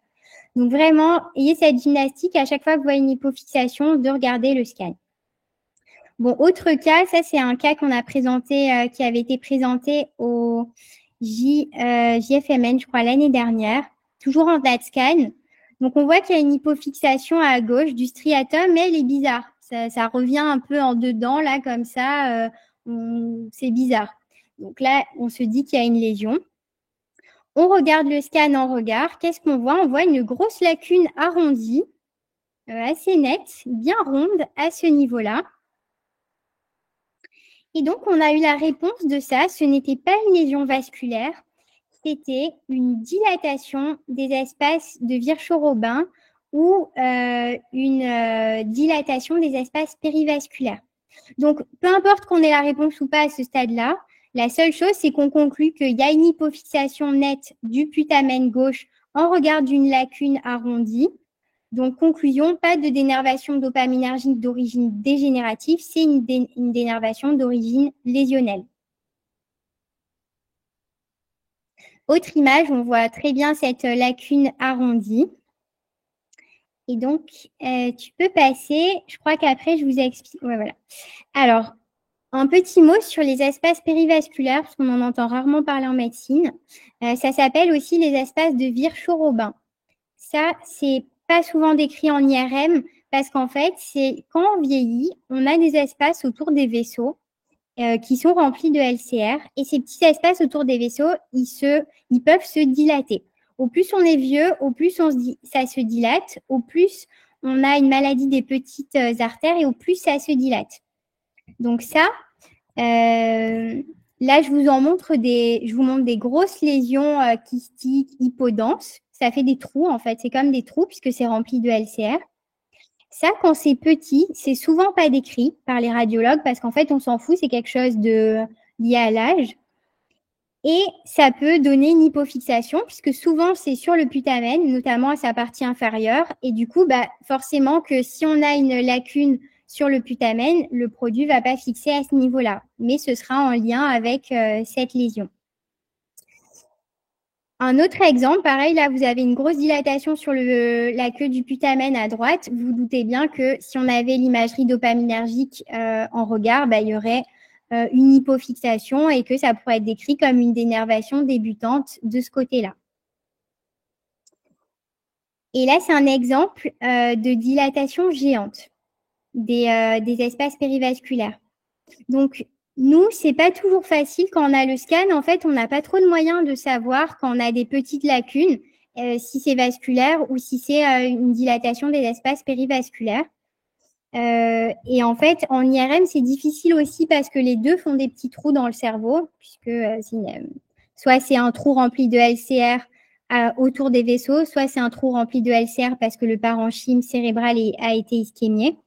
Donc vraiment, ayez cette gymnastique à chaque fois que vous voyez une hypofixation de regarder le scan. Bon, autre cas, ça c'est un cas qu'on a présenté, qui avait été présenté au JFMN, je crois, l'année dernière, toujours en DATSCAN. Donc, on voit qu'il y a une hypofixation à gauche du striatum, mais elle est bizarre. Ça revient un peu en dedans, là, comme ça. C'est bizarre. Donc là, on se dit qu'il y a une lésion. On regarde le scan en regard. Qu'est-ce qu'on voit? On voit une grosse lacune arrondie, assez nette, bien ronde à ce niveau-là. Et donc, on a eu la réponse de ça. Ce n'était pas une lésion vasculaire, c'était une dilatation des espaces de Virchow-Robin ou une dilatation des espaces périvasculaires. Donc, peu importe qu'on ait la réponse ou pas à ce stade-là, la seule chose, c'est qu'on conclut qu'il y a une hypofixation nette du putamen gauche en regard d'une lacune arrondie. Donc, conclusion, pas de dénervation dopaminergique d'origine dégénérative, c'est une dénervation d'origine lésionnelle. Autre image, on voit très bien cette lacune arrondie. Et donc, tu peux passer, je crois qu'après, je vous explique. Ouais, voilà. Alors, un petit mot sur les espaces périvasculaires, parce qu'on en entend rarement parler en médecine. Ça s'appelle aussi les espaces de Virchow-Robin. Ça, c'est pas souvent décrit en IRM parce qu'en fait, c'est quand on vieillit, on a des espaces autour des vaisseaux qui sont remplis de LCR et ces petits espaces autour des vaisseaux, ils peuvent se dilater. Au plus on est vieux, au plus ça se dilate, au plus on a une maladie des petites artères et au plus ça se dilate. Donc ça, là je vous montre des grosses lésions kystiques, hypodenses. Ça fait des trous en fait, c'est comme des trous puisque c'est rempli de LCR. Ça, quand c'est petit, c'est souvent pas décrit par les radiologues parce qu'en fait, on s'en fout, c'est quelque chose lié à l'âge. Et ça peut donner une hypofixation puisque souvent, c'est sur le putamen, notamment à sa partie inférieure. Et du coup, forcément que si on a une lacune sur le putamen, le produit va pas fixer à ce niveau-là. Mais ce sera en lien avec cette lésion. Un autre exemple, pareil, là, vous avez une grosse dilatation sur la queue du putamen à droite. Vous vous doutez bien que si on avait l'imagerie dopaminergique en regard, il y aurait une hypofixation et que ça pourrait être décrit comme une dénervation débutante de ce côté-là. Et là, c'est un exemple de dilatation géante des espaces périvasculaires. Donc, nous, c'est pas toujours facile quand on a le scan. En fait, on n'a pas trop de moyens de savoir quand on a des petites lacunes, si c'est vasculaire ou si c'est une dilatation des espaces périvasculaires. Et en fait, en IRM, c'est difficile aussi parce que les deux font des petits trous dans le cerveau, puisque soit c'est un trou rempli de LCR autour des vaisseaux, soit c'est un trou rempli de LCR parce que le parenchyme cérébral a été ischémié.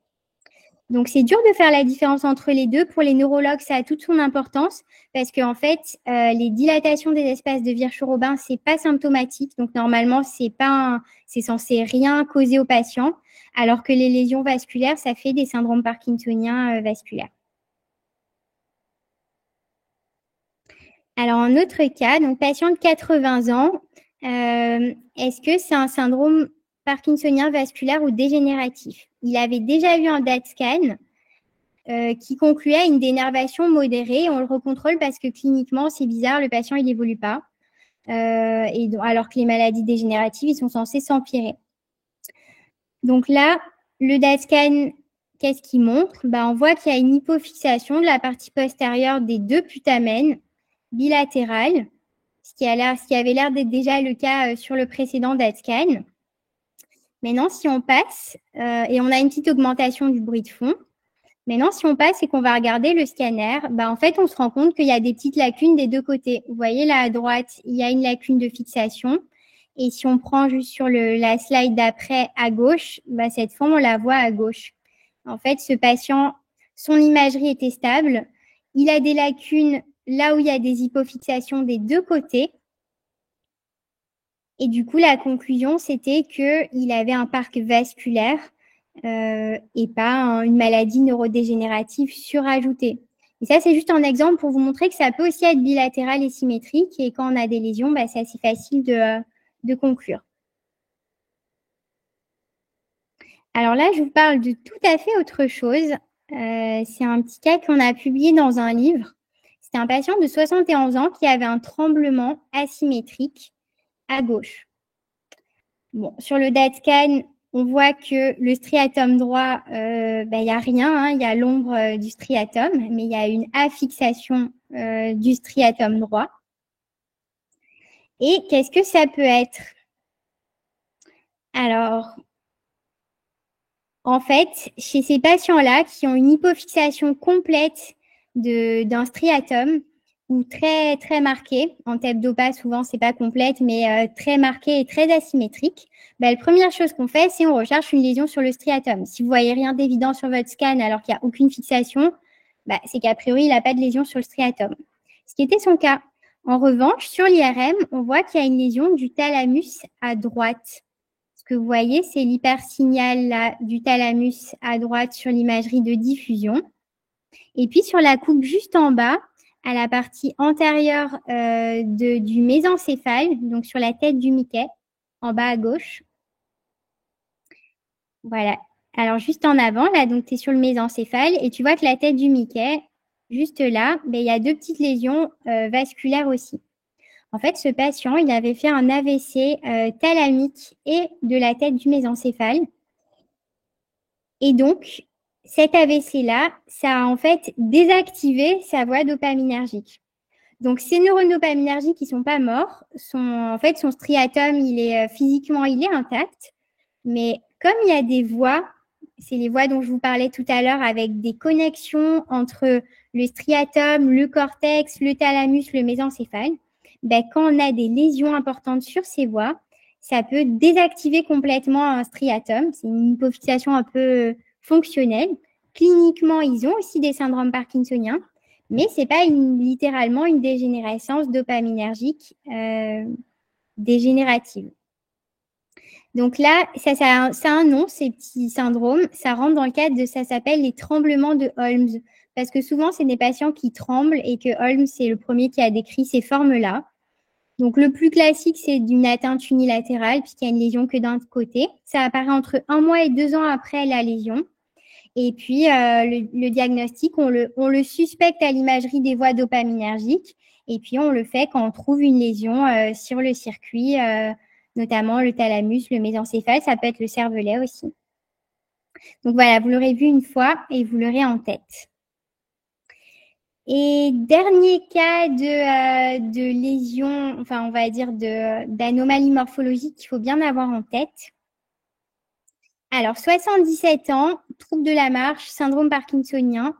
Donc, c'est dur de faire la différence entre les deux. Pour les neurologues, ça a toute son importance parce qu'en fait, les dilatations des espaces de Virchow-Robin, c'est pas symptomatique. Donc, normalement, c'est censé rien causer au patient, alors que les lésions vasculaires, ça fait des syndromes parkinsoniens vasculaires. Alors, un autre cas, donc patient de 80 ans, est-ce que c'est un syndrome parkinsonien vasculaire ou dégénératif? Il avait déjà eu un DAT scan qui concluait à une dénervation modérée. On le recontrôle parce que cliniquement, c'est bizarre, le patient, il n'évolue pas. Alors que les maladies dégénératives, ils sont censés s'empirer. Donc là, le DAT scan, qu'est-ce qu'il montre? On voit qu'il y a une hypofixation de la partie postérieure des deux putamens bilatérales, ce qui avait l'air d'être déjà le cas sur le précédent DAT scan. Maintenant, si on passe, et on a une petite augmentation du bruit de fond. Maintenant, si on passe et qu'on va regarder le scanner, en fait, on se rend compte qu'il y a des petites lacunes des deux côtés. Vous voyez là à droite, il y a une lacune de fixation. Et si on prend juste sur la slide d'après à gauche, cette fois, on la voit à gauche. En fait, ce patient, son imagerie était stable. Il a des lacunes là où il y a des hypofixations des deux côtés. Et du coup, la conclusion, c'était qu'il avait un parc vasculaire et pas une maladie neurodégénérative surajoutée. Et ça, c'est juste un exemple pour vous montrer que ça peut aussi être bilatéral et symétrique. Et quand on a des lésions, c'est assez facile de conclure. Alors là, je vous parle de tout à fait autre chose. C'est un petit cas qu'on a publié dans un livre. C'était un patient de 71 ans qui avait un tremblement asymétrique à gauche. Bon, sur le DAT scan, on voit que le striatum droit, il n'y a rien, il y a l'ombre du striatum, mais il y a une affixation du striatum droit. Et qu'est-ce que ça peut être? Alors, en fait, chez ces patients-là qui ont une hypofixation complète d'un striatum, ou très, très marquée, en TEP DOPA, souvent, c'est pas complète, mais très marquée et très asymétrique, la première chose qu'on fait, c'est on recherche une lésion sur le striatum. Si vous voyez rien d'évident sur votre scan alors qu'il n'y a aucune fixation, c'est qu'a priori, il n'a pas de lésion sur le striatum. Ce qui était son cas. En revanche, sur l'IRM, on voit qu'il y a une lésion du thalamus à droite. Ce que vous voyez, c'est l'hypersignal là, du thalamus à droite sur l'imagerie de diffusion. Et puis, sur la coupe juste en bas, à la partie antérieure du mésencéphale, donc sur la tête du Mickey, en bas à gauche. Voilà. Alors, juste en avant, là, donc tu es sur le mésencéphale et tu vois que la tête du Mickey, juste là, il y a deux petites lésions vasculaires aussi. En fait, ce patient, il avait fait un AVC thalamique et de la tête du mésencéphale. Et donc, cet AVC-là, ça a en fait désactivé sa voie dopaminergique. Donc, ces neurones dopaminergiques qui ne sont pas morts, en fait, son striatum, physiquement, il est intact. Mais comme il y a des voies, c'est les voies dont je vous parlais tout à l'heure, avec des connexions entre le striatum, le cortex, le thalamus, le mésencéphale, quand on a des lésions importantes sur ces voies, ça peut désactiver complètement un striatum. C'est une hypofixation un peu fonctionnelle. Cliniquement, ils ont aussi des syndromes parkinsoniens, mais ce n'est pas littéralement une dégénérescence dopaminergique dégénérative. Donc là, ça a un nom, ces petits syndromes. Ça rentre dans le cadre ça s'appelle les tremblements de Holmes. Parce que souvent, c'est des patients qui tremblent et que Holmes, c'est le premier qui a décrit ces formes-là. Donc, le plus classique, c'est d'une atteinte unilatérale, puisqu'il y a une lésion que d'un côté. Ça apparaît entre 1 mois et 2 ans après la lésion. Et puis, le diagnostic, on le suspecte à l'imagerie des voies dopaminergiques. Et puis, on le fait quand on trouve une lésion sur le circuit, notamment le thalamus, le mésencéphale. Ça peut être le cervelet aussi. Donc, voilà, vous l'aurez vu une fois et vous l'aurez en tête. Et dernier cas de lésion, enfin, on va dire d'anomalie morphologique qu'il faut bien avoir en tête. Alors, 77 ans, trouble de la marche, syndrome parkinsonien.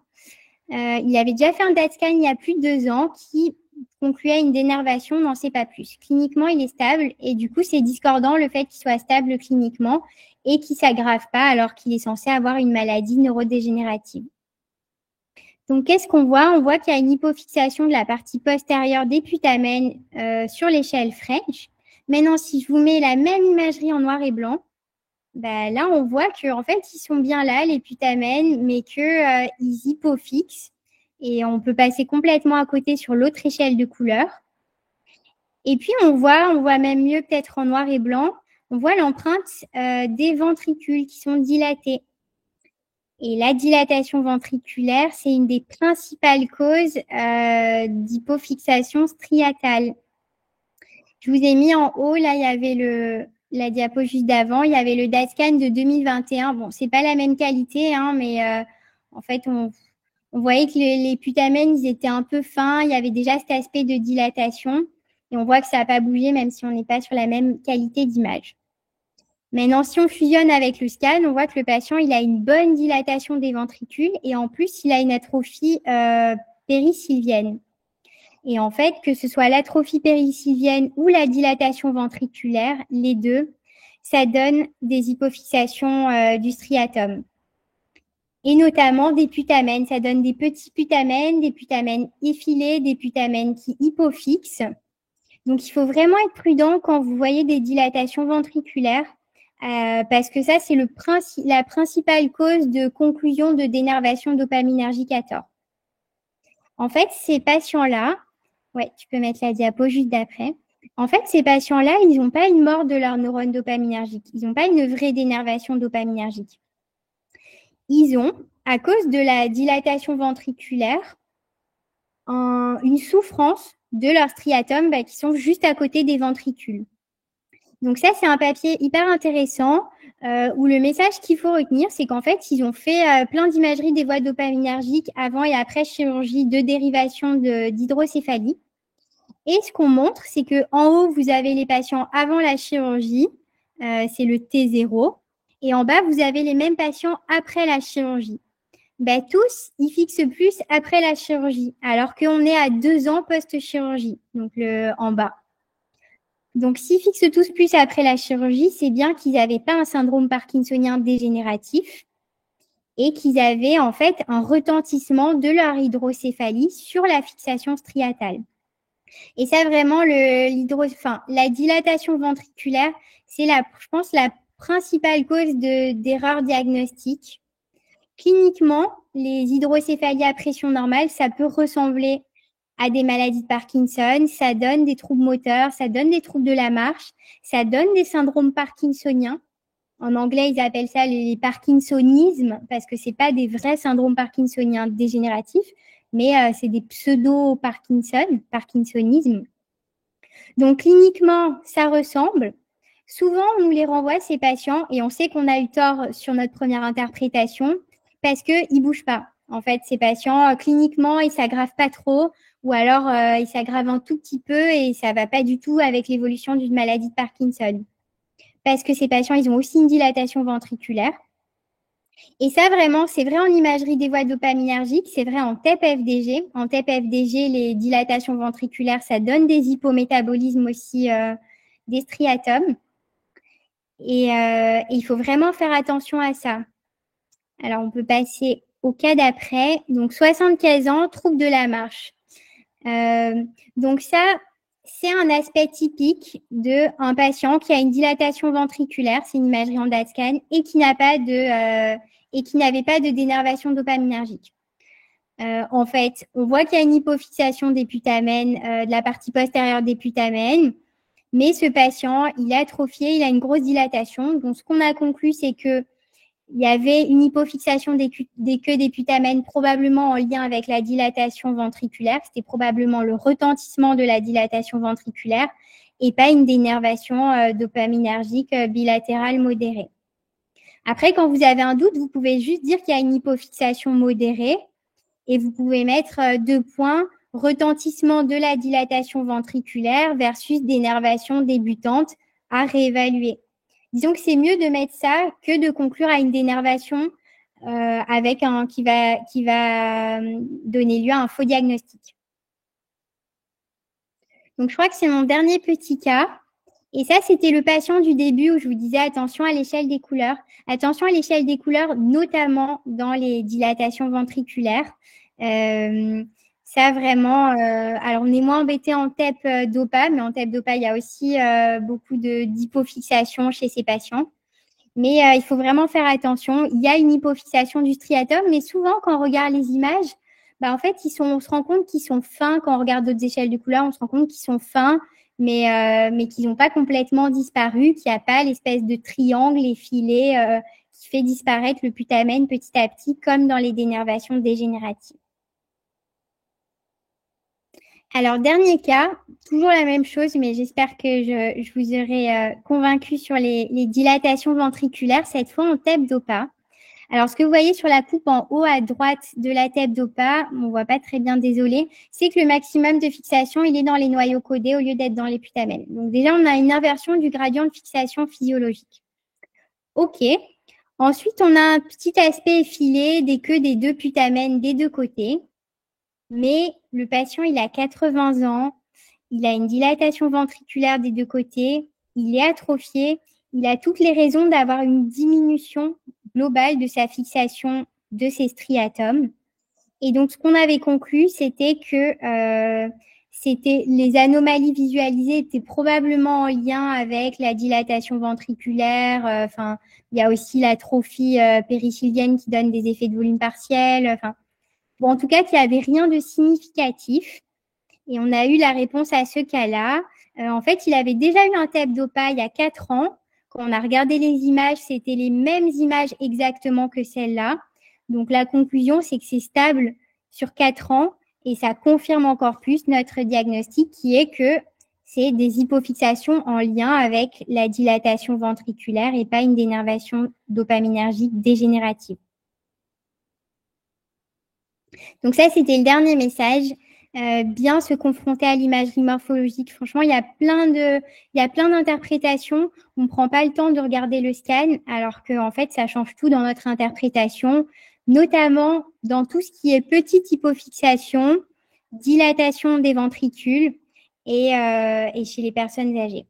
Il avait déjà fait un DAT scan il y a plus de 2 ans qui concluait une dénervation, n'en sait pas plus. Cliniquement, il est stable et du coup, c'est discordant le fait qu'il soit stable cliniquement et qu'il ne s'aggrave pas alors qu'il est censé avoir une maladie neurodégénérative. Donc, qu'est-ce qu'on voit? On voit qu'il y a une hypofixation de la partie postérieure des putamènes sur l'échelle French. Maintenant, si je vous mets la même imagerie en noir et blanc, là, on voit qu'en fait, ils sont bien là, les putamènes, mais qu'ils hypofixent. Et on peut passer complètement à côté sur l'autre échelle de couleur. Et puis, on voit même mieux peut-être en noir et blanc, on voit l'empreinte des ventricules qui sont dilatés. Et la dilatation ventriculaire, c'est une des principales causes d'hypofixation striatale. Je vous ai mis en haut, là, il y avait la diapo juste d'avant, il y avait le DAT scan de 2021. Bon, c'est pas la même qualité, hein, mais en fait, on voyait que les putamènes, ils étaient un peu fins. Il y avait déjà cet aspect de dilatation. Et on voit que ça n'a pas bougé, même si on n'est pas sur la même qualité d'image. Maintenant, si on fusionne avec le scan, on voit que le patient, il a une bonne dilatation des ventricules et en plus, il a une atrophie périsylvienne. Et en fait, que ce soit l'atrophie périsylvienne ou la dilatation ventriculaire, les deux, ça donne des hypofixations du striatum. Et notamment des putamènes. Ça donne des petits putamènes effilés, des putamènes qui hypofixent. Donc, il faut vraiment être prudent quand vous voyez des dilatations ventriculaires parce que ça, c'est la principale cause de conclusion de dénervation dopaminergique à tort. En fait, ces patients-là, ouais, tu peux mettre la diapo juste d'après. En fait, ces patients-là, ils n'ont pas une mort de leur neurone dopaminergique. Ils n'ont pas une vraie dénervation dopaminergique. Ils ont, à cause de la dilatation ventriculaire, une souffrance de leur striatum qui sont juste à côté des ventricules. Donc ça, c'est un papier hyper intéressant où le message qu'il faut retenir, c'est qu'en fait, ils ont fait plein d'imageries des voies dopaminergiques avant et après chirurgie de dérivation d'hydrocéphalie. Et ce qu'on montre, c'est qu'en haut, vous avez les patients avant la chirurgie, c'est le T0. Et en bas, vous avez les mêmes patients après la chirurgie. Tous, ils fixent plus après la chirurgie, alors qu'on est à 2 ans post-chirurgie, donc en bas. Donc, s'ils fixent tous plus après la chirurgie, c'est bien qu'ils n'avaient pas un syndrome parkinsonien dégénératif et qu'ils avaient en fait un retentissement de leur hydrocéphalie sur la fixation striatale. Et ça, vraiment, la dilatation ventriculaire, c'est je pense, la principale cause d'erreur diagnostique. Cliniquement, les hydrocéphalies à pression normale, ça peut ressembler à des maladies de Parkinson, ça donne des troubles moteurs, ça donne des troubles de la marche, ça donne des syndromes parkinsoniens. En anglais, ils appellent ça les parkinsonismes parce que c'est pas des vrais syndromes parkinsoniens dégénératifs, mais c'est des parkinsonismes. Donc, cliniquement, ça ressemble. Souvent, on nous les renvoie, ces patients, et on sait qu'on a eu tort sur notre première interprétation parce qu'ils ne bougent pas. En fait, ces patients, cliniquement, ils ne s'aggravent pas trop ou alors ils s'aggravent un tout petit peu et ça ne va pas du tout avec l'évolution d'une maladie de Parkinson. Parce que ces patients, ils ont aussi une dilatation ventriculaire. Et ça, vraiment, c'est vrai en imagerie des voies dopaminergiques, c'est vrai en TEP-FDG. En TEP-FDG, les dilatations ventriculaires, ça donne des hypométabolismes aussi des striatums. Et il faut vraiment faire attention à ça. Alors, on peut passer au cas d'après. Donc, 75 ans, trouble de la marche. Donc ça, c'est un aspect typique d'un patient qui a une dilatation ventriculaire, c'est une imagerie en DAT scan, et qui n'avait pas de dénervation dopaminergique. En fait, on voit qu'il y a une hypofixation des putamènes, de la partie postérieure des putamènes, mais ce patient, il est atrophié, il a une grosse dilatation. Donc, ce qu'on a conclu, c'est que il y avait une hypofixation des queues des putamènes, probablement en lien avec la dilatation ventriculaire. C'était probablement le retentissement de la dilatation ventriculaire et pas une dénervation dopaminergique bilatérale modérée. Après, quand vous avez un doute, vous pouvez juste dire qu'il y a une hypofixation modérée et vous pouvez mettre 2 points, retentissement de la dilatation ventriculaire versus dénervation débutante à réévaluer. Disons que c'est mieux de mettre ça que de conclure à une dénervation avec qui va donner lieu à un faux diagnostic. Donc, je crois que c'est mon dernier petit cas. Et ça, c'était le patient du début où je vous disais attention à l'échelle des couleurs. Attention à l'échelle des couleurs, notamment dans les dilatations ventriculaires. Ça, vraiment, alors on est moins embêté en TEP DOPA, mais en TEP DOPA, il y a aussi beaucoup d'hypofixation chez ces patients. Mais il faut vraiment faire attention. Il y a une hypofixation du striatum, mais souvent, quand on regarde les images, en fait, on se rend compte qu'ils sont fins. Quand on regarde d'autres échelles de couleurs, on se rend compte qu'ils sont fins, mais qu'ils n'ont pas complètement disparu, qu'il n'y a pas l'espèce de triangle effilé qui fait disparaître le putamène petit à petit, comme dans les dénervations dégénératives. Alors, dernier cas, toujours la même chose, mais j'espère que je vous aurai convaincu sur les dilatations ventriculaires, cette fois en TEP DOPA. Alors, ce que vous voyez sur la coupe en haut à droite de la TEP DOPA, on ne voit pas très bien, désolé, c'est que le maximum de fixation, il est dans les noyaux codés au lieu d'être dans les putamènes. Donc, déjà, on a une inversion du gradient de fixation physiologique. OK. Ensuite, on a un petit aspect effilé des queues des 2 putamènes des 2 côtés. Mais le patient, il a 80 ans, il a une dilatation ventriculaire des 2 côtés, il est atrophié, il a toutes les raisons d'avoir une diminution globale de sa fixation de ses striatomes. Et donc, ce qu'on avait conclu, c'était que les anomalies visualisées étaient probablement en lien avec la dilatation ventriculaire. Il y a aussi l'atrophie périchilienne qui donne des effets de volume partiel. Bon, en tout cas, qu'il n'y avait rien de significatif. Et on a eu la réponse à ce cas-là. En fait, il avait déjà eu un TEP DOPA il y a 4 ans. Quand on a regardé les images, c'était les mêmes images exactement que celles-là. Donc, la conclusion, c'est que c'est stable sur 4 ans et ça confirme encore plus notre diagnostic qui est que c'est des hypofixations en lien avec la dilatation ventriculaire et pas une dénervation dopaminergique dégénérative. Donc ça, c'était le dernier message. Bien se confronter à l'imagerie morphologique. Franchement, il y a plein d'interprétations. On ne prend pas le temps de regarder le scan, alors que en fait, ça change tout dans notre interprétation, notamment dans tout ce qui est petite hypofixation, dilatation des ventricules et chez les personnes âgées.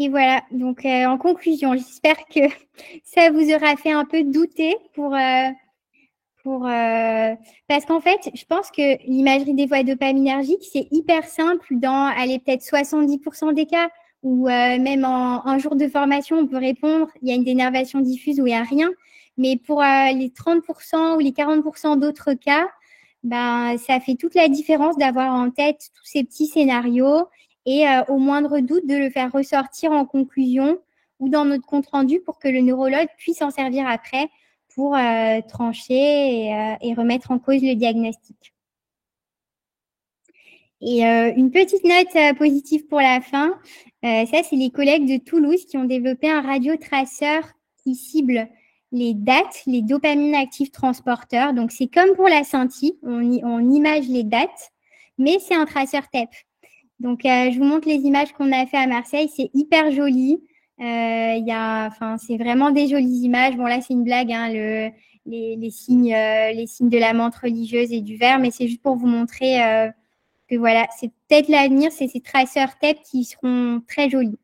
Et voilà, donc en conclusion, j'espère que ça vous aura fait un peu douter parce qu'en fait, je pense que l'imagerie des voies dopaminergiques, c'est hyper simple dans, peut-être 70% des cas, où même en un jour de formation, on peut répondre, il y a une dénervation diffuse ou il n'y a rien. Mais pour les 30% ou les 40% d'autres cas, ça fait toute la différence d'avoir en tête tous ces petits scénarios et au moindre doute de le faire ressortir en conclusion ou dans notre compte-rendu pour que le neurologue puisse en servir après pour trancher et remettre en cause le diagnostic. Et une petite note positive pour la fin, ça c'est les collègues de Toulouse qui ont développé un radiotraceur qui cible les dates, les dopamines actives transporteurs. Donc c'est comme pour la scintille, on image les dates, mais c'est un traceur TEP. Donc je vous montre les images qu'on a fait à Marseille, c'est hyper joli. C'est vraiment des jolies images. Bon là c'est une blague, hein, les signes de la menthe religieuse et du verre, mais c'est juste pour vous montrer que voilà, c'est peut-être l'avenir, c'est ces traceurs TEP qui seront très jolis.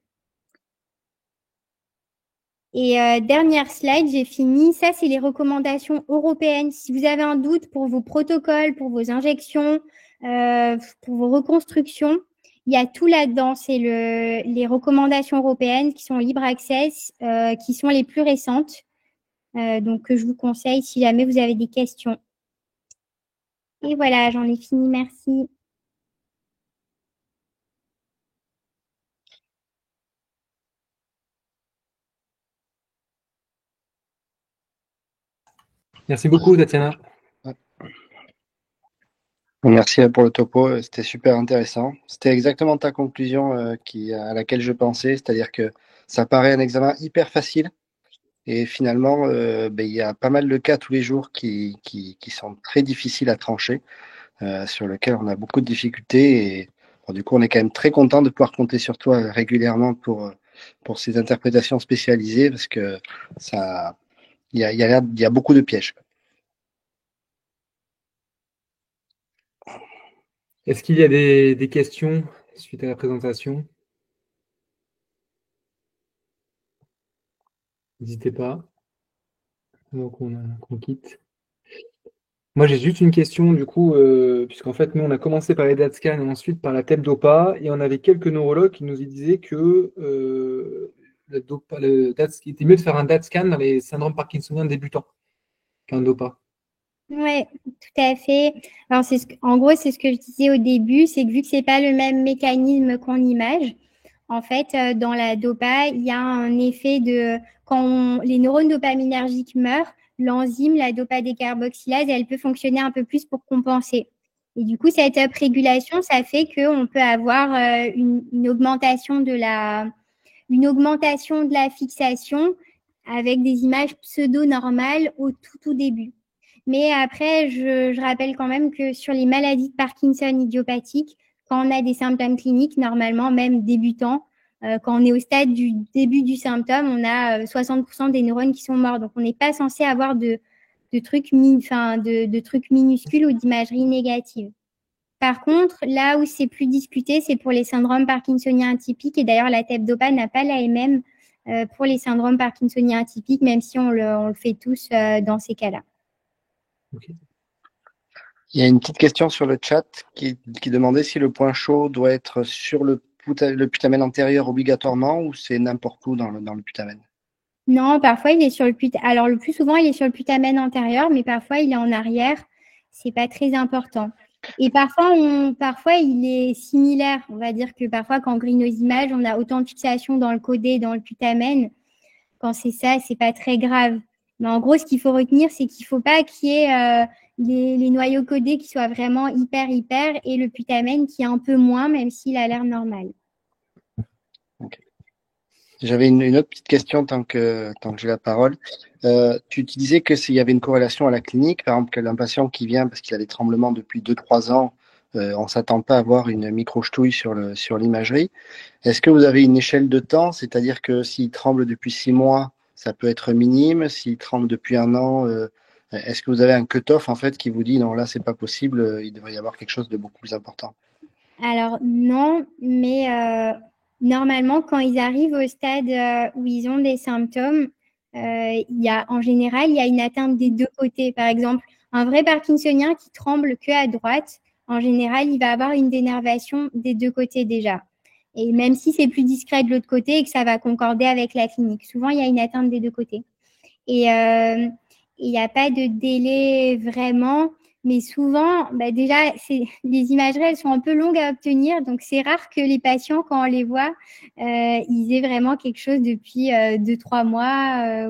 Et dernière slide, j'ai fini. Ça, c'est les recommandations européennes. Si vous avez un doute pour vos protocoles, pour vos injections, pour vos reconstructions, il y a tout là-dedans. C'est les recommandations européennes qui sont libre access, qui sont les plus récentes. donc que je vous conseille si jamais vous avez des questions. Et voilà, j'en ai fini, merci. Merci beaucoup, Tatiana. Merci pour le topo, c'était super intéressant. C'était exactement ta conclusion à laquelle je pensais, c'est-à-dire que ça paraît un examen hyper facile et finalement, il y a pas mal de cas tous les jours qui sont très difficiles à trancher, sur lesquels on a beaucoup de difficultés et bon, du coup, on est quand même très content de pouvoir compter sur toi régulièrement pour ces interprétations spécialisées parce que ça, il y a beaucoup de pièges. Est-ce qu'il y a des questions suite à la présentation? N'hésitez pas. Donc, on quitte. Moi, j'ai juste une question, du coup, puisqu'en fait, nous, on a commencé par les DAT-scans et ensuite par la TEP-DOPA, et on avait quelques neurologues qui nous disaient que il était mieux de faire un DAT-scan dans les syndromes parkinsoniens débutants qu'un DOPA. Ouais, tout à fait. Alors, en gros, c'est ce que je disais au début, c'est que vu que c'est pas le même mécanisme qu'on image, en fait, dans la dopa, il y a un effet de quand les neurones dopaminergiques meurent, l'enzyme, la dopa-décarboxylase, elle peut fonctionner un peu plus pour compenser. Et du coup, cette uprégulation, ça fait qu'on peut avoir une augmentation une augmentation de la fixation avec des images pseudo-normales au tout début. Mais après, je rappelle quand même que sur les maladies de Parkinson idiopathiques, quand on a des symptômes cliniques, normalement, même débutants, quand on est au stade du début du symptôme, on a 60% des neurones qui sont morts. Donc, on n'est pas censé avoir de trucs minuscules ou d'imagerie négative. Par contre, là où c'est plus discuté, c'est pour les syndromes parkinsoniens atypiques. Et d'ailleurs, la TEP-DOPA n'a pas l'AMM pour les syndromes parkinsoniens atypiques, même si on le fait tous dans ces cas-là. Okay. Il y a une petite question sur le chat qui demandait si le point chaud doit être sur le putamen antérieur obligatoirement ou c'est n'importe où dans le putamen. Non, parfois il est sur le putamen. Alors le plus souvent il est sur le putamen antérieur, mais parfois il est en arrière. C'est pas très important. Et parfois il est similaire. On va dire que parfois quand on grille nos images, on a autant de fixation dans le codé, dans le putamen. Quand c'est ça, c'est pas très grave. Mais en gros, ce qu'il faut retenir, c'est qu'il faut pas qu'il y ait les noyaux codés qui soient vraiment hyper et le putamen qui est un peu moins, même s'il a l'air normal. Okay. J'avais une autre petite question tant que j'ai la parole. Tu disais que s'il y avait une corrélation à la clinique, par exemple, qu'un patient qui vient parce qu'il a des tremblements depuis 2-3 ans, on s'attend pas à avoir une micro-ch'touille sur l'imagerie. Est-ce que vous avez une échelle de temps? C'est-à-dire que s'il tremble depuis 6 mois, ça peut être minime. S'il tremble depuis 1 an, est-ce que vous avez un cut-off en fait qui vous dit non, là, c'est pas possible, il devrait y avoir quelque chose de beaucoup plus important? Alors non, mais normalement, quand ils arrivent au stade où ils ont des symptômes, en général, il y a une atteinte des deux côtés. Par exemple, un vrai parkinsonien qui tremble que à droite, en général, il va avoir une dénervation des deux côtés déjà. Et même si c'est plus discret de l'autre côté et que ça va concorder avec la clinique, souvent il y a une atteinte des deux côtés. Et il n'y a pas de délai vraiment. Mais souvent, déjà, les imageries, elles sont un peu longues à obtenir. Donc, c'est rare que les patients, quand on les voit, ils aient vraiment quelque chose depuis 2-3 mois.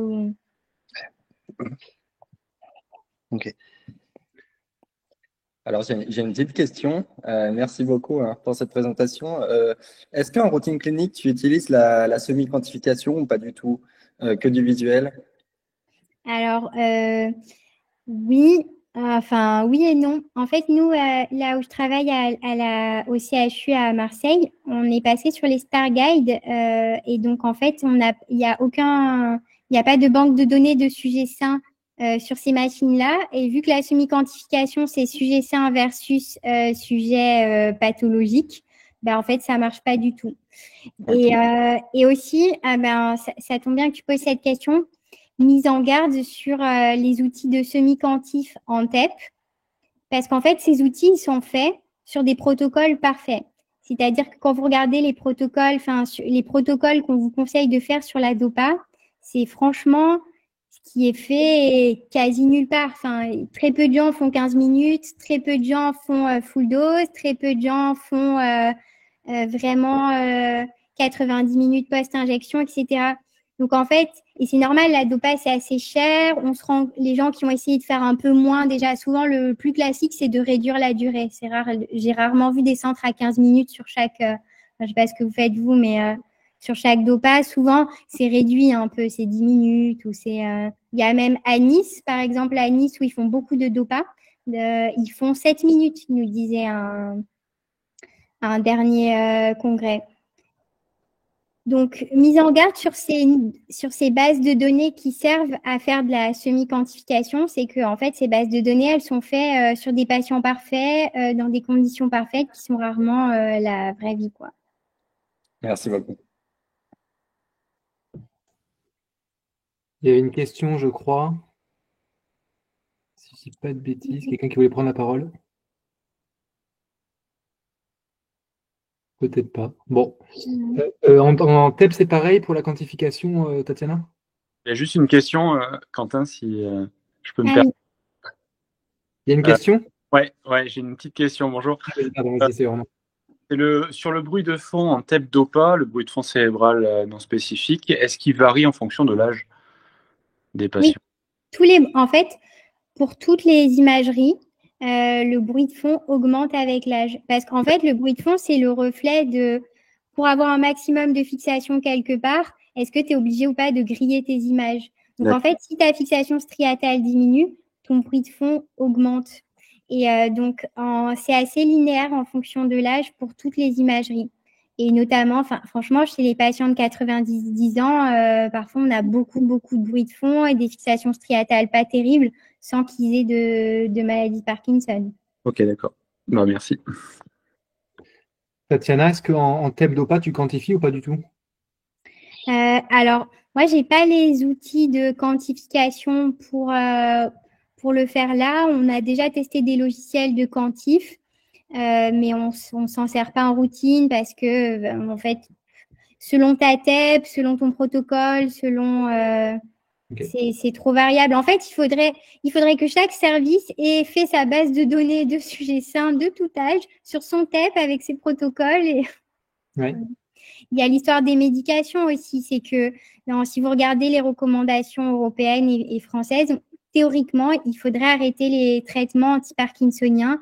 Ok. Alors, j'ai une petite question. Merci beaucoup pour cette présentation. Est-ce qu'en routine clinique, tu utilises la semi-quantification ou pas du tout, que du visuel? Alors, oui, enfin, oui et non. En fait, nous, là où je travaille au CHU à Marseille, on est passé sur les Star Guides et donc, en fait, il n'y a il n'y a pas de banque de données de sujets sains sur ces machines-là. Et vu que la semi-quantification, c'est sujet sain versus sujet pathologique, en fait, ça marche pas du tout. Et aussi, ça tombe bien que tu poses cette question, mise en garde sur les outils de semi-quantif en TEP, parce qu'en fait, ces outils ils sont faits sur des protocoles parfaits. C'est-à-dire que quand vous regardez les protocoles qu'on vous conseille de faire sur la DOPA, c'est franchement, ce qui est fait quasi nulle part. Enfin, très peu de gens font 15 minutes, très peu de gens font full dose, très peu de gens font vraiment 90 minutes post-injection, etc. Donc en fait, et c'est normal, la dopa c'est assez cher. Les gens qui ont essayé de faire un peu moins, déjà souvent le plus classique c'est de réduire la durée. C'est rare, j'ai rarement vu des centres à 15 minutes sur chaque. Je sais pas ce que vous faites vous, mais sur chaque dopa, souvent c'est réduit un peu, c'est 10 minutes ou c'est. Il y a même à Nice, par exemple à Nice où ils font beaucoup de dopa, ils font 7 minutes, nous disait un dernier congrès. Donc, mise en garde sur ces bases de données qui servent à faire de la semi-quantification, c'est que en fait, ces bases de données, elles sont faites sur des patients parfaits, dans des conditions parfaites qui sont rarement la vraie vie, quoi. Merci beaucoup. Il y avait une question, je crois, si je dis pas de bêtises, quelqu'un qui voulait prendre la parole? Peut-être pas. Bon. En TEP, c'est pareil pour la quantification, Tatiana? Il y a juste une question, Quentin, si je peux me Ah permettre. oui. Il y a une question? Ouais, j'ai une petite question. Bonjour. Pardon, vas-y, c'est vraiment. Sur le bruit de fond en TEP dopa, le bruit de fond cérébral non spécifique, est-ce qu'il varie en fonction de l'âge des Oui, patients? en fait, pour toutes les imageries, le bruit de fond augmente avec l'âge. Parce qu'en fait, le bruit de fond, c'est le reflet de, pour avoir un maximum de fixation quelque part, est-ce que tu es obligé ou pas de griller tes images? Donc, en fait, si ta fixation striatale diminue, ton bruit de fond augmente. Et donc, c'est assez linéaire en fonction de l'âge pour toutes les imageries. Et notamment, franchement, chez les patients de 90 ans, parfois, on a beaucoup, beaucoup de bruit de fond et des fixations striatales pas terribles sans qu'ils aient de maladie de Parkinson. Ok, d'accord. Bon, merci. Tatiana, est-ce qu'en TEP dopa, tu quantifies ou pas du tout? Alors, moi, j'ai pas les outils de quantification pour le faire là. On a déjà testé des logiciels de quantif, mais on s'en sert pas en routine parce que, en fait, selon ta TEP, selon ton protocole, Okay. c'est trop variable. En fait, il faudrait que chaque service ait fait sa base de données de sujets sains de tout âge sur son TEP avec ses protocoles. Et Ouais. il y a l'histoire des médications aussi. C'est que si vous regardez les recommandations européennes et françaises, théoriquement, il faudrait arrêter les traitements anti-parkinsoniens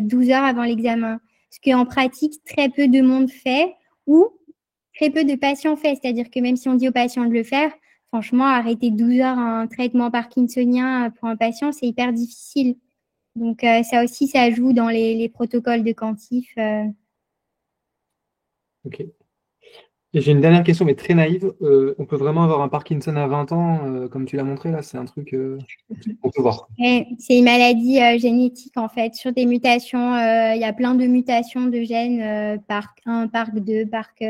12 heures avant l'examen. Ce qu'en pratique, très peu de monde fait ou très peu de patients fait. C'est-à-dire que même si on dit aux patients de le faire, franchement, arrêter 12 heures un traitement parkinsonien pour un patient, c'est hyper difficile. Donc, ça aussi, ça joue dans les protocoles de quantif. Ok. Et j'ai une dernière question, mais très naïve. On peut vraiment avoir un Parkinson à 20 ans, comme tu l'as montré là? C'est un truc qu'on peut voir. C'est une maladie génétique, en fait. Sur des mutations, il y a plein de mutations de gènes, parc 1, parc 2, parc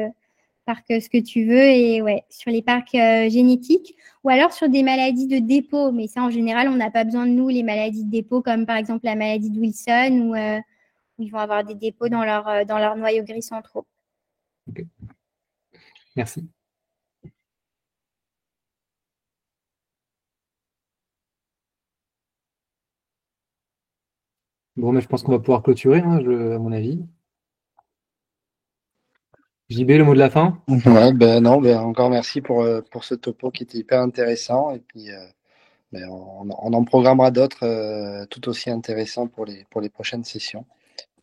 ce que tu veux. Et ouais, sur les parcs génétiques ou alors sur des maladies de dépôt. Mais ça, en général, on n'a pas besoin de nous, les maladies de dépôt, comme par exemple la maladie de Wilson où ils vont avoir des dépôts dans leur noyau gris centraux. Okay. Merci. Bon, mais je pense qu'on va pouvoir clôturer, hein, à mon avis. JB, le mot de la fin? Ouais, encore merci pour ce topo qui était hyper intéressant. Et puis, on en programmera d'autres tout aussi intéressants pour les prochaines sessions.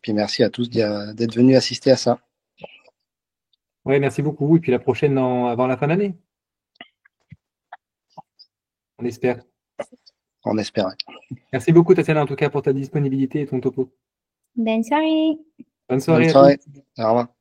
Puis merci à tous d'être venus assister à ça. Ouais, merci beaucoup. Et puis la prochaine avant la fin d'année. On espère. On espère. Merci beaucoup, Tatiana, en tout cas, pour ta disponibilité et ton topo. Bonne soirée. Bonne soirée Bonne à tous. soirée. Au revoir.